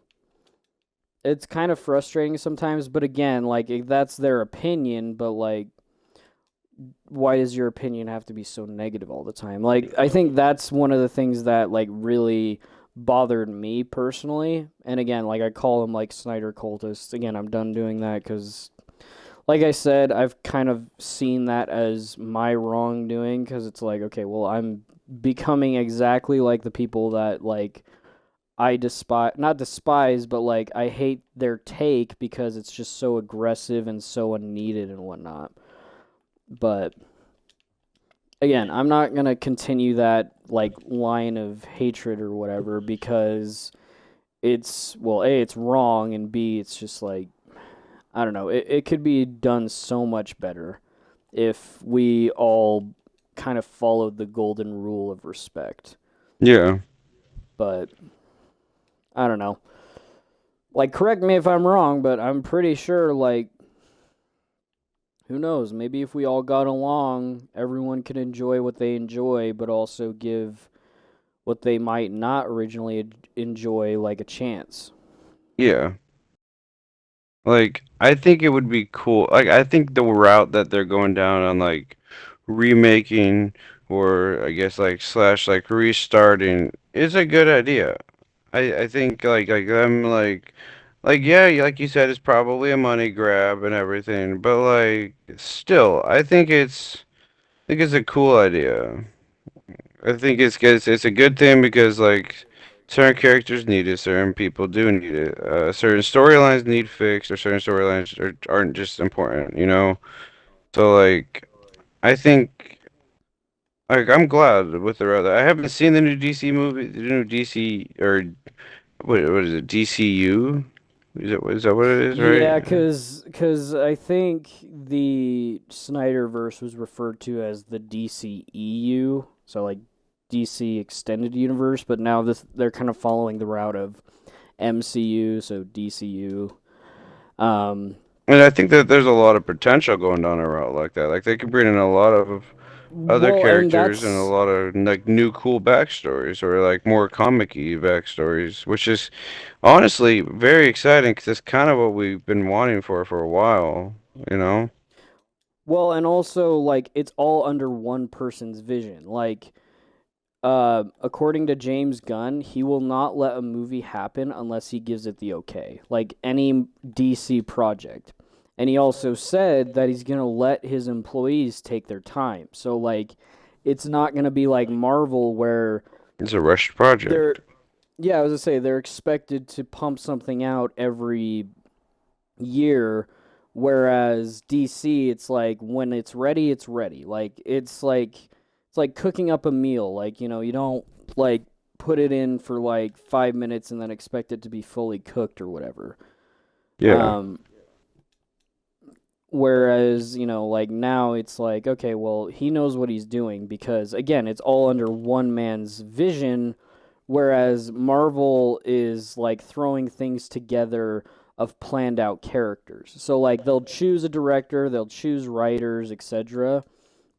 It's kind of frustrating sometimes, but again, like that's their opinion, but like why does your opinion have to be so negative all the time? Like I think that's one of the things that like really bothered me personally. And again, like I call them like Snyder cultists. Again, I'm done doing that cuz like I said, I've kind of seen that as my wrongdoing because it's like, okay, well, I'm becoming exactly like the people that like I despise, not despise, but like I hate their take because it's just so aggressive and so unneeded and whatnot. But again, I'm not gonna continue that like line of hatred or whatever because it's well, A, it's wrong, and B, it's just like I don't know. It could be done so much better if we all kind of followed the golden rule of respect. Yeah. But I don't know. Like, correct me if I'm wrong, but I'm pretty sure, like, who knows? Maybe if we all got along, everyone could enjoy what they enjoy, but also give what they might not originally enjoy, like, a chance. Yeah. Like, I think it would be cool. Like, I think the route that they're going down on, like, remaking or I guess like slash like restarting is a good idea. I think like them like yeah, like you said, it's probably a money grab and everything, but like still, I think it's a cool idea. I think it's a good thing because like certain characters need it, certain people do need it. Certain storylines need fixed, or certain storylines aren't just important, you know. So like I think like I'm glad with the road. I haven't seen the new DC movie, the new DC or what is it? DCU? Is that what it is, right? Yeah, cause I think the Snyderverse was referred to as the DCEU, so like DC Extended Universe, but now this they're kind of following the route of MCU, so DCU. Um, And I think that there's a lot of potential going down a route like that. Like they could bring in a lot of other well, and characters and a that's lot of like new cool backstories or like more comic-y backstories, which is honestly very exciting because it's kind of what we've been wanting for a while, you know? well, and also like it's all under one person's vision. Like according to James Gunn, he will not let a movie happen unless he gives it the okay, like any DC project. And he also said that he's going to let his employees take their time. So, like, it's not going to be like Marvel where It's a rushed they're project. Yeah, I was gonna say they're expected to pump something out every year, whereas DC, it's like when it's ready, it's ready. Like it's like cooking up a meal. Like you don't like put it in for like 5 minutes and then expect it to be fully cooked or whatever. Yeah. Um, Whereas, like now it's like, okay, well, he knows what he's doing because, again, it's all under one man's vision. Whereas Marvel is like throwing things together of planned out characters. So, like, they'll choose a director, they'll choose writers, etc.,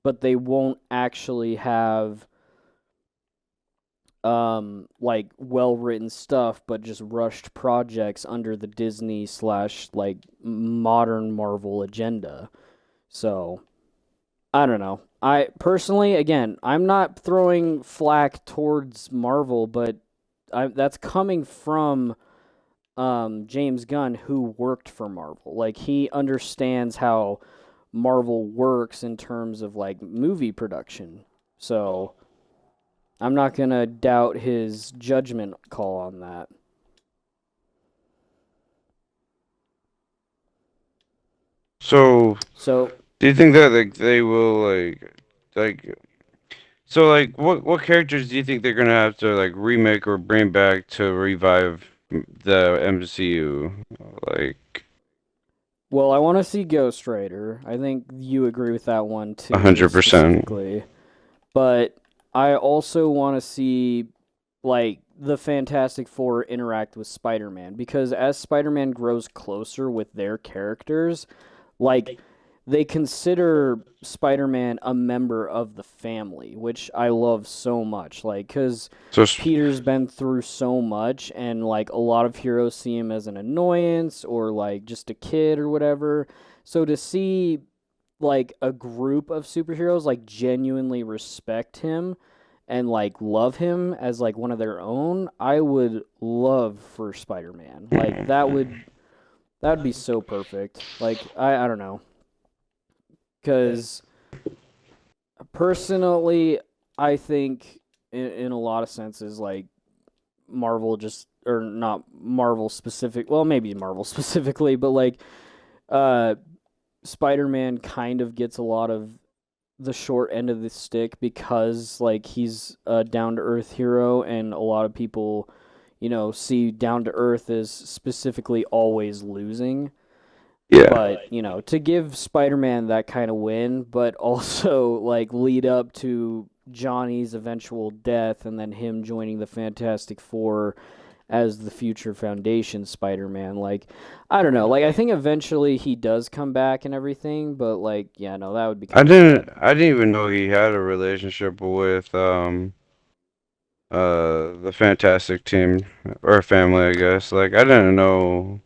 but they won't actually have like well written stuff, but just rushed projects under the Disney slash like modern Marvel agenda. So I don't know. I personally, again, I'm not throwing flack towards Marvel, but that's coming from James Gunn, who worked for Marvel. Like he understands how Marvel works in terms of like movie production. So I'm not gonna doubt his judgment call on that. So, So, do you think that like they will like so like what characters do you think they're gonna have to like remake or bring back to revive the MCU? Like well, I want to see Ghost Rider. I think you agree with that one too, 100%. specifically. But I also want to see like the Fantastic Four interact with Spider-Man because as Spider-Man grows closer with their characters, like they consider Spider-Man a member of the family, which I love so much. Like cuz So Peter's been through so much and like a lot of heroes see him as an annoyance or like just a kid or whatever. So to see like a group of superheroes like genuinely respect him and like love him as like one of their own, I would love for Spider-Man. Like that would be so perfect. Like I don't know, cuz personally I think in a lot of senses like Marvel just or not Marvel specific, well maybe Marvel specifically, but like uh Spider-Man kind of gets a lot of the short end of the stick because like he's a down to earth hero and a lot of people see down to earth as specifically always losing, yeah. but to give Spider-Man that kind of win but also like lead up to Johnny's eventual death and then him joining the Fantastic Four as the future Foundation Spider-Man. Like, I don't know. Like, I think eventually he does come back and everything, but like, yeah, no, that would be kind of cool. I didn't even know he had a relationship with the Fantastic Team or family, I guess. Like I didn't know.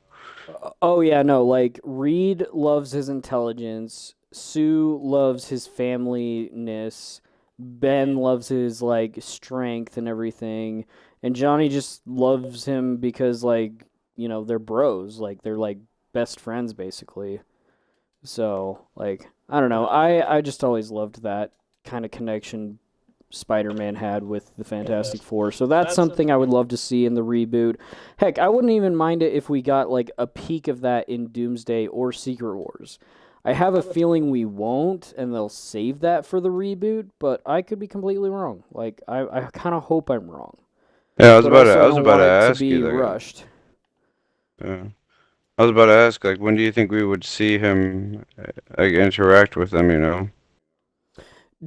Oh yeah, no. Like, Reed loves his intelligence. Sue loves his familyness. Ben loves his like strength and everything, and Johnny just loves him because like they're bros. Like they're like best friends basically. So, like, I don't know. I just always loved that kind of connection Spider-Man had with the Fantastic Four. So that's something I would love to see in the reboot. Heck, I wouldn't even mind it if we got like a peek of that in Doomsday or Secret Wars. I have a feeling we won't, and they'll save that for the reboot, but I could be completely wrong. Like, I kind of hope I'm wrong. Yeah, But also, I I was don't about to want it to ask you be that. rushed. I was about to ask, like, when do you think we would see him, like, interact with them, you know?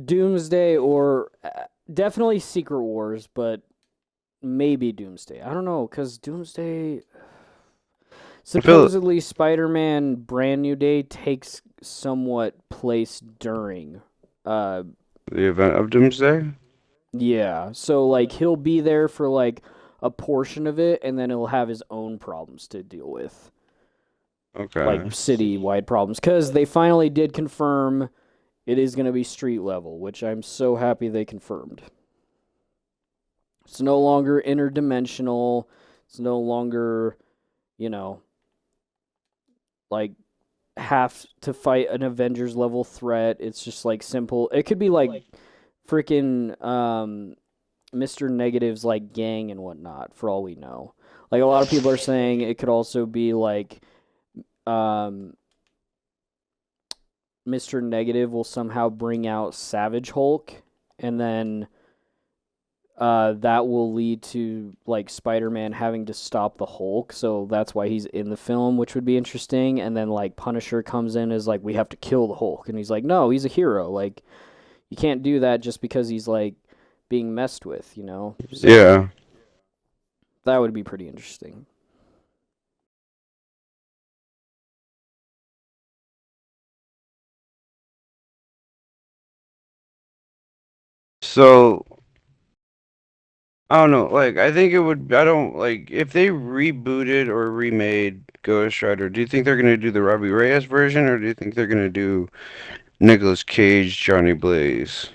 Doomsday or definitely Secret Wars, but maybe Doomsday. I don't know, because Doomsday. I feel Supposedly, Spider Man Brand New Day takes somewhat place during. Uh, the event of Doomsday? yeah. So, like, he'll be there for, like, a portion of it, and then he'll have his own problems to deal with. Like, Okay. city wide problems. Because they finally did confirm it is going to be street level, which I'm so happy they confirmed. It's no longer interdimensional. It's no longer, you know, like have to fight an Avengers level threat. It's just like simple. It could be like freaking Mr. Negative's like gang and whatnot, for all we know. Like a lot of people are saying it could also be like um, Mr. Negative will somehow bring out Savage Hulk, and then that will lead to like Spider-Man having to stop the Hulk, so that's why he's in the film, which would be interesting. And then like Punisher comes in as like we have to kill the Hulk, and he's like, no, he's a hero. Like you can't do that just because he's like being messed with, you know. So Yeah. that would be pretty interesting. So I don't know. Like I think it would. I don't like if they rebooted or remade Ghost Rider. Do you think they're gonna do the Robbie Reyes version, or do you think they're gonna do Nicolas Cage, Johnny Blaze?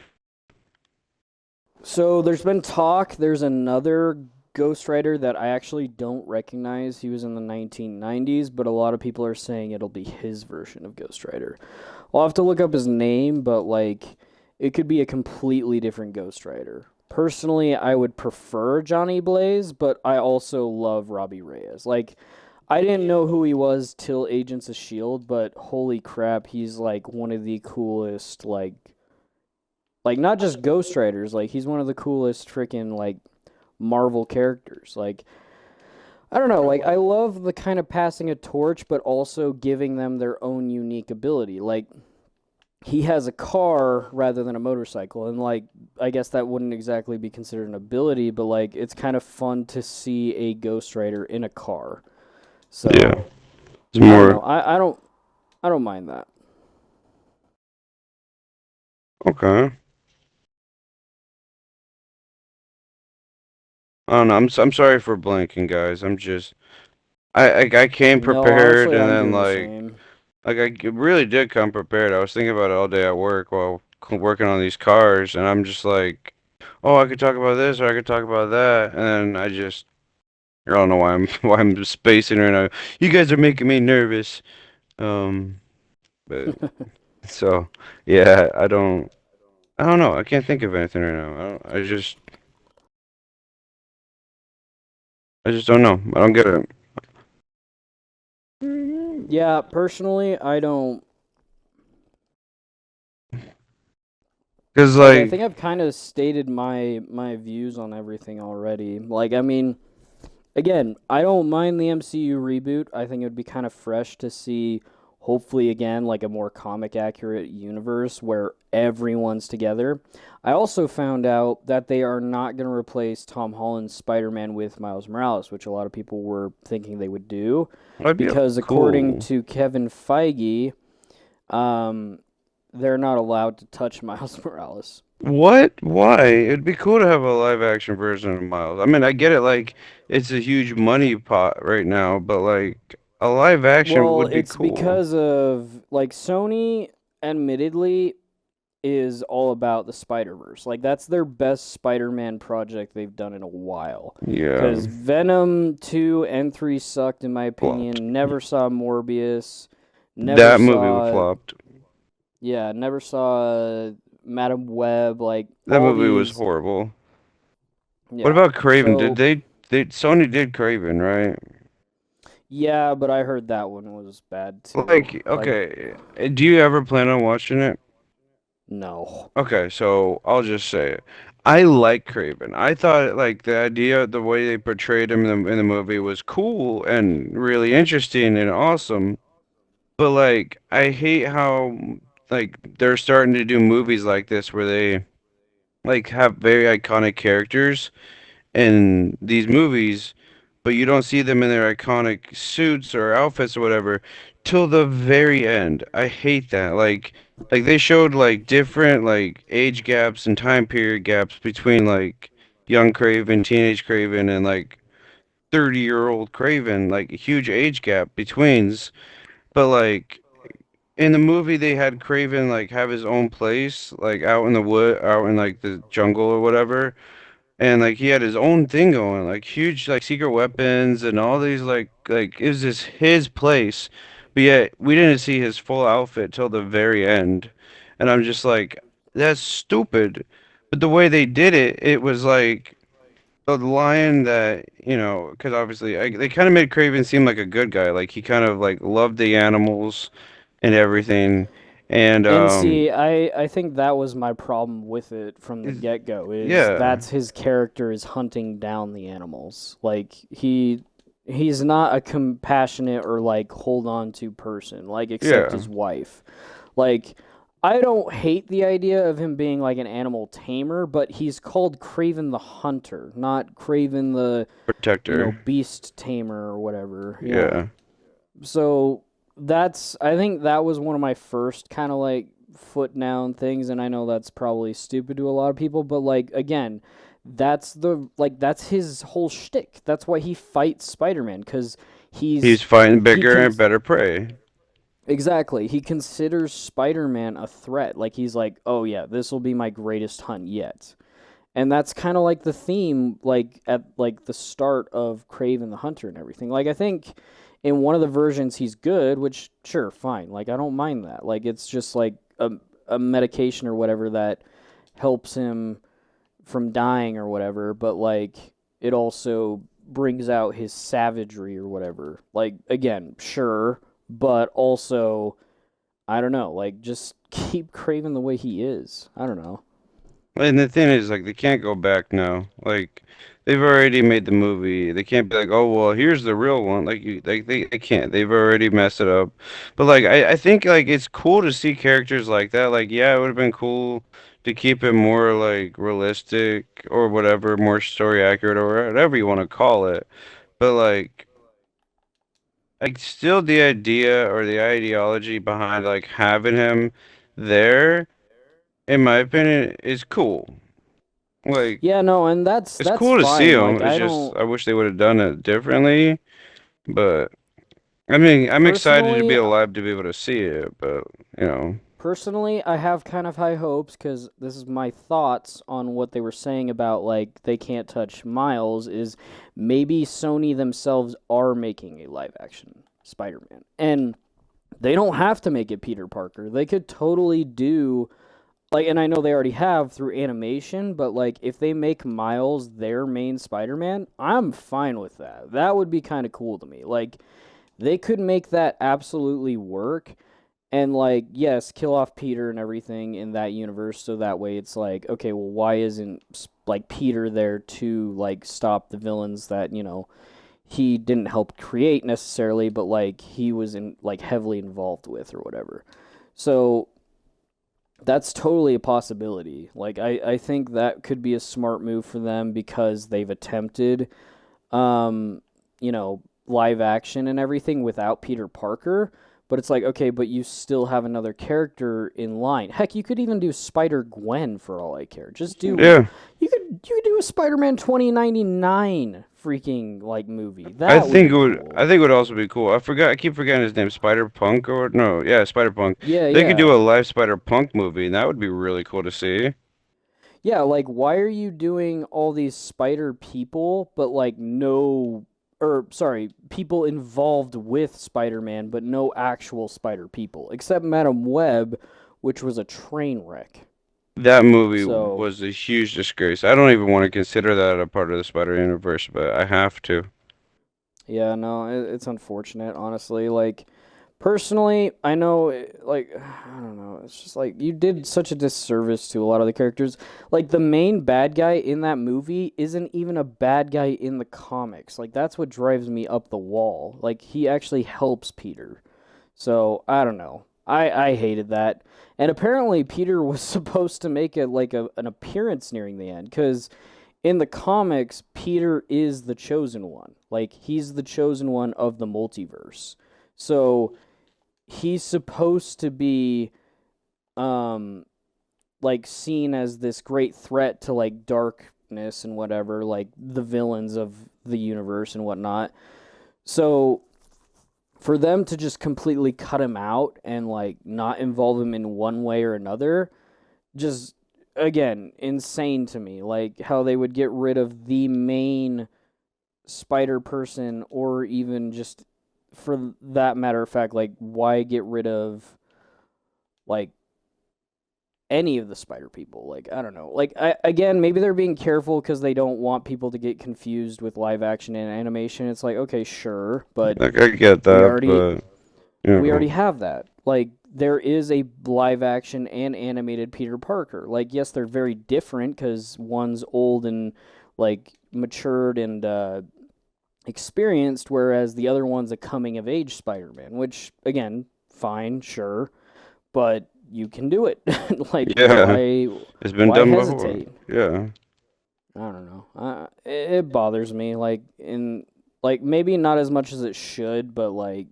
So there's been talk. There's another Ghost Rider that I actually don't recognize. He was in the 1990s, but a lot of people are saying it'll be his version of Ghost Rider. I'll have to look up his name, but like it could be a completely different Ghost Rider. Personally, I would prefer Johnny Blaze, but I also love Robbie Reyes. Like I didn't know who he was till Agents of Shield, but holy crap, he's like one of the coolest like not just Ghost Riders, like he's one of the coolest freaking like Marvel characters. Like I don't know, like I love the kind of passing a torch but also giving them their own unique ability. Like he has a car rather than a motorcycle, and like I guess that wouldn't exactly be considered an ability, but like it's kind of fun to see a Ghost Rider in a car. Yeah, So, it's I don't know. more I don't mind that. okay. I don't know. I'm sorry for blanking, guys. I'm just I came No, prepared, honestly, and I'm then doing the same. really did come prepared. I was thinking about it all day at work while working on these cars, and I'm just like, oh, I could talk about this or I could talk about that, and then I don't know why I'm why I'm spacing right now. You guys are making me nervous. Um, but so yeah, I don't know. I can't think of anything right now. I just don't know. I don't get it. Yeah, personally, I don't. Cause Like I think like I've kind of stated my views on everything already. Like I mean, again, I don't mind the MCU reboot. I think it would be kind of fresh to see hopefully again like a more comic accurate universe where everyone's together. I also found out that they are not going to replace Tom Holland's Spider-Man with Miles Morales, which a lot of people were thinking they would do that'd be because according cool. to Kevin Feige, um they're not allowed to touch Miles Morales. What? Why? It'd be cool to have a live action version of Miles. I mean, I get it, like, it's a huge money pot right now, but, like, a live action Well, would be it's cool. because of like Sony admittedly is all about the Spider-Verse. Like that's their best Spider-Man project they've done in a while. Yeah. Cuz Venom 2 and 3 sucked in my Flopped. opinion. Never saw Morbius, never That movie saw flopped. never saw Madam Web, like That all movie was these. horrible. What Yeah. about Craven? So, Sony did Craven, right? yeah, but I heard that one was bad too. Like, Like okay, do you ever plan on watching it? no. Okay, so I'll just say it. I like Craven. I thought like the idea, the way they portrayed him in the movie was cool and really interesting and awesome. But like, I hate how like they're starting to do movies like this where they like have very iconic characters in these movies, but you don't see them in their iconic suits or outfits or whatever till the very end. I hate that. Like they showed like different like age gaps and time period gaps between like young Craven, teenage Craven, and like 30-year-old Craven, like a huge age gap betweens. But like in the movie they had Craven like have his own place, like out in the wood, out in like the jungle or whatever, and like he had his own thing going, like huge like secret weapons and all these like it was just his place. But yet we didn't see his full outfit till the very end. And I'm just like, that's stupid. but the way they did it, it was like the lion that, because obviously they kind of made Craven seem like a good guy. Like he kind of like loved the animals and everything. And And see, I think that was my problem with it from the is get-go is yeah, that's his character is hunting down the animals. Like he's not a compassionate or like hold on to person, like except yeah, his wife. Like I don't hate the idea of him being like an animal tamer, but he's called Craven the Hunter, not Craven the, protector. beast tamer or whatever. Yeah. So I think that was one of my first kind of like foot down things, and I know that's probably stupid to a lot of people, but like again, that's his whole shtick. That's why he fights Spider-Man because He's he's fighting he bigger can and better prey. exactly he considers Spider-Man a threat. Like he's like, oh yeah, this will be my greatest hunt yet. And that's kind of like the theme, like at like the start of Craven the Hunter and everything. Like I think in one of the versions he's good, which sure, fine. Like I don't mind that. Like it's just like a medication or whatever that helps him from dying or whatever. But like it also brings out his savagery or whatever. Like again, sure, but also I don't know. Like just keep Craven the way he is. I don't know. And the thing is, like, they can't go back now. Like, they've already made the movie. They can't be like, oh, well, here's the real one. Like, they can't. They've already messed it up. But like, I think like it's cool to see characters like that. Like, yeah, it would have been cool to keep it more like realistic or whatever, more story accurate or whatever you want to call it. But like still the idea or the ideology behind like having him there, in my opinion, is cool. Like. Yeah, no, and It's that's cool to see fine. them. Like It's I just don't I wish they would have done it differently. But I mean, I'm excited to be personally alive to be able to see it. But you know, personally I have kind of high hopes cuz this is my thoughts on what they were saying about like they can't touch Miles is maybe Sony themselves are making a live action Spider-Man. And they don't have to make it Peter Parker. They could totally do like and I know they already have through animation, but like if they make Miles their main Spider-Man, I'm fine with that. That would be kind of cool to me. Like they could make that absolutely work and like yes, kill off Peter and everything in that universe so that way it's like okay, well why isn't like Peter there to like stop the villains that, he didn't help create necessarily, but like he was in like heavily involved with or whatever. So that's totally a possibility. Like I think that could be a smart move for them because they've attempted um, live action and everything without Peter Parker. But it's like, okay, but you still have another character in line. Heck, you could even do Spider Gwen for all I care. Just do yeah, you could do a Spider Man 2099 freaking like movie. That would be I cool. think it would also be cool. I forgot. I keep forgetting his name. Spider Punk or no? Yeah, Spider Punk. Yeah, They could do yeah. a live Spider Punk movie, and that would be really cool to see. Yeah, like why are you doing all these spider people but like no or sorry, people involved with Spider-Man but no actual spider people except Madam Web, which was a train wreck. That movie So, was a huge disgrace. I don't even want to consider that a part of the Spider Universe, but I have to. yeah, no, it's unfortunate honestly. Like personally, I know, like, I don't know. It's just like you did such a disservice to a lot of the characters. Like the main bad guy in that movie isn't even a bad guy in the comics. Like that's what drives me up the wall. Like he actually helps Peter. So I don't know. I hated that. And apparently Peter was supposed to make it like an appearance nearing the end because in the comics Peter is the chosen one. Like he's the chosen one of the multiverse. So he's supposed to be um like seen as this great threat to like darkness and whatever, like the villains of the universe and whatnot. So for them to just completely cut him out and like not involve him in one way or another, just again, insane to me. Like how they would get rid of the main spider person or even just for that matter of fact, like why get rid of like any of the Spider people. Like, I don't know. Like, again, maybe they're being careful because they don't want people to get confused with live action and animation. It's like, okay, sure, but Like I get we that, already but we you already have that. Like, there is a live action and animated Peter Parker. Like, yes, they're very different because one's old and like matured and experienced, whereas the other one's a coming of age Spider-Man. Which, again, fine, sure, but you can do it. Like, yeah, it's been why done before. hesitate? Yeah. I don't know. It bothers me. Like, in like maybe not as much as it should, but like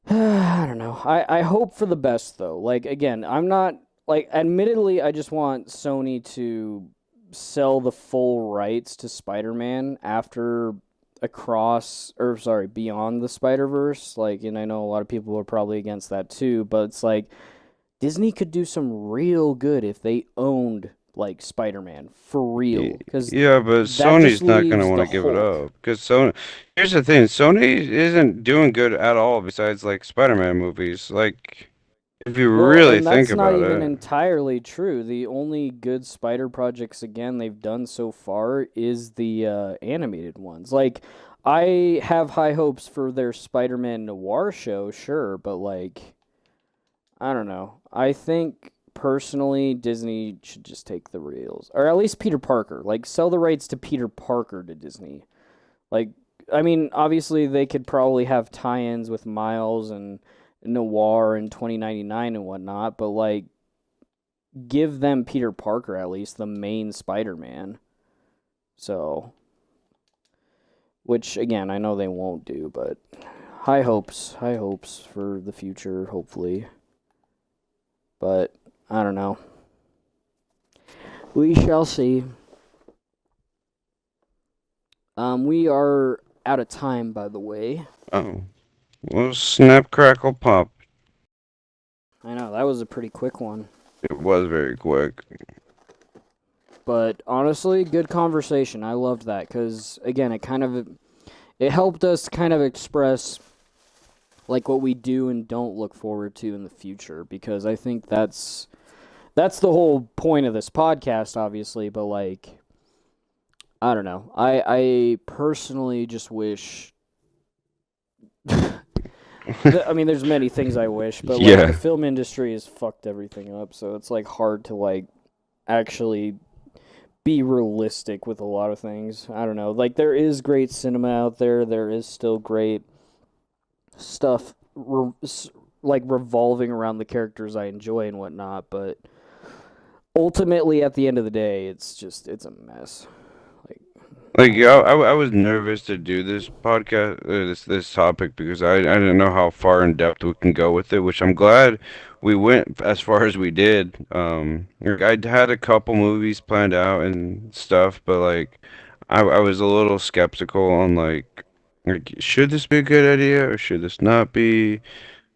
I don't know. I hope for the best though. Like, again, I'm not like, admittedly, I just want Sony to sell the full rights to Spider-Man after across, or sorry, beyond the Spider-Verse. Like, and I know a lot of people are probably against that too, but it's like Disney could do some real good if they owned like Spider-Man for real, because Yeah, but that just Sony's not gonna leaves want the to give it Hulk. up because Sony. Here's the thing: Sony isn't doing good at all. Besides, like Spider-Man movies. Like, if you Well, really and think that's not about even it, entirely true. The only good Spider projects, again, they've done so far is the animated ones. Like, I have high hopes for their Spider-Man Noir show, sure, but like, I don't know. I think personally, Disney should just take the reels, or at least Peter Parker. Like, sell the rights to Peter Parker to Disney. Like, I mean, obviously they could probably have tie-ins with Miles and Noir and 2099 and whatnot, but like, give them Peter Parker at least, the main Spider-Man. So, which again, I know they won't do, but high hopes for the future, hopefully. But I don't know. We shall see. We are out of time, by the way. oh, well, snap, crackle, pop. I know that was a pretty quick one. It was very quick. But honestly, good conversation. I loved that because again, it helped us kind of express like what we do and don't look forward to in the future, because I think that's the whole point of this podcast, obviously. But like, I don't know. I personally just wish. I mean, there's many things I wish, but like the Yeah, film industry has fucked everything up, so it's like hard to like actually be realistic with a lot of things. I don't know. Like, there is great cinema out there. There is still great stuff like revolving around the characters I enjoy and whatnot, but ultimately at the end of the day, it's a mess. Like, like I don't yeah, know. I was nervous to do this podcast, this topic because I didn't know how far in depth we can go with it, which I'm glad we went as far as we did. Like, I had a couple movies planned out and stuff, but like I was a little skeptical on like should this be a good idea or should this not be?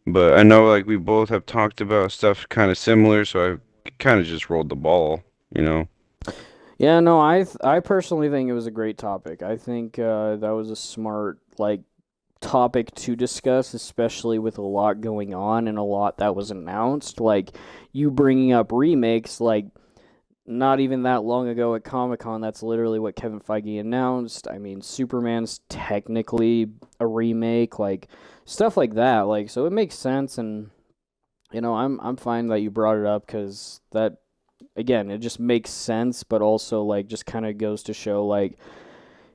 But I know like we both have talked about stuff kind of similar, so I kind of just rolled the ball, you know? Yeah, no, I personally think it was a great topic. I think that was a smart like topic to discuss, especially with a lot going on and a lot that was announced. Like, you bringing up remakes, like, not even that long ago at Comic Con, that's literally what Kevin Feige announced. I mean, Superman's technically a remake, like stuff like that. Like, so it makes sense, and I'm fine that you brought it up because that, again, it just makes sense, but also like just kind of goes to show like,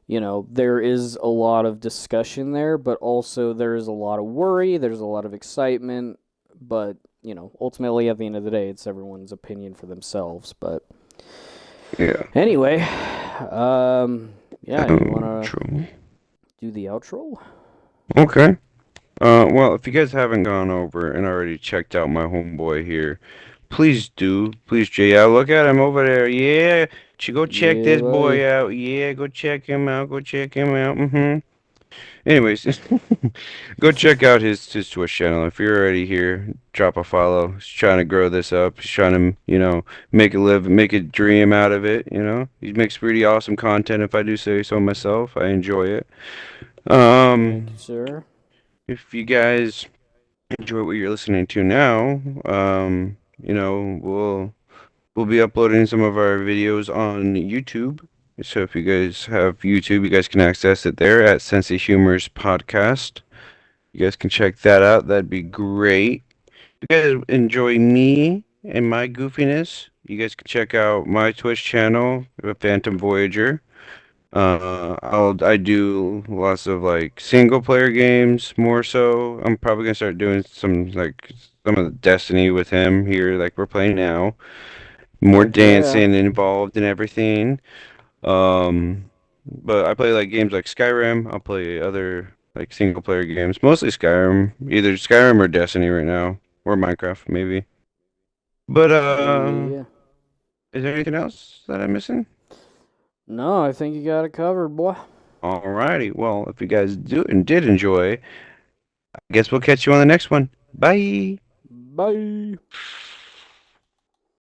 there is a lot of discussion there, but also there is a lot of worry, there's a lot of excitement, but ultimately at the end of the day, it's everyone's opinion for themselves. But Yeah. anyway, yeah, you want to True. do the outro? Okay. Well, if you guys haven't gone over and already checked out my homeboy here, please do. Please, Jay. Yeah, look at him over there. Yeah. Go check Yeah, this buddy. boy out. Yeah, go check him out. Go check him out. Mm-hmm. Anyways, go check out his Twitch channel. If you're already here, drop a follow. He's trying to grow this up. He's trying to, make a live, make a dream out of it, He makes pretty awesome content, if I do say so myself. I enjoy it. Thank you, Um, sir. if you guys enjoy what you're listening to now, we'll be uploading some of our videos on YouTube. So if you guys have YouTube, you guys can access it there at Sensei Humor's podcast. You guys can check that out. That'd be great. If you guys enjoy me and my goofiness, you guys can check out my Twitch channel, Phantom Voyager. I do lots of like single player games more so. I'm probably gonna start doing some of the Destiny with him here, like we're playing now. More Heck yeah. dancing involved and everything. But I play like games like Skyrim. I'll play other like single player games, mostly Skyrim, either Skyrim or Destiny right now, or Minecraft maybe. But Yeah. is there anything else that I'm missing? No, I think you got it covered, boy. Alrighty. Well, if you guys do and did enjoy, I guess we'll catch you on the next one. Bye. Bye.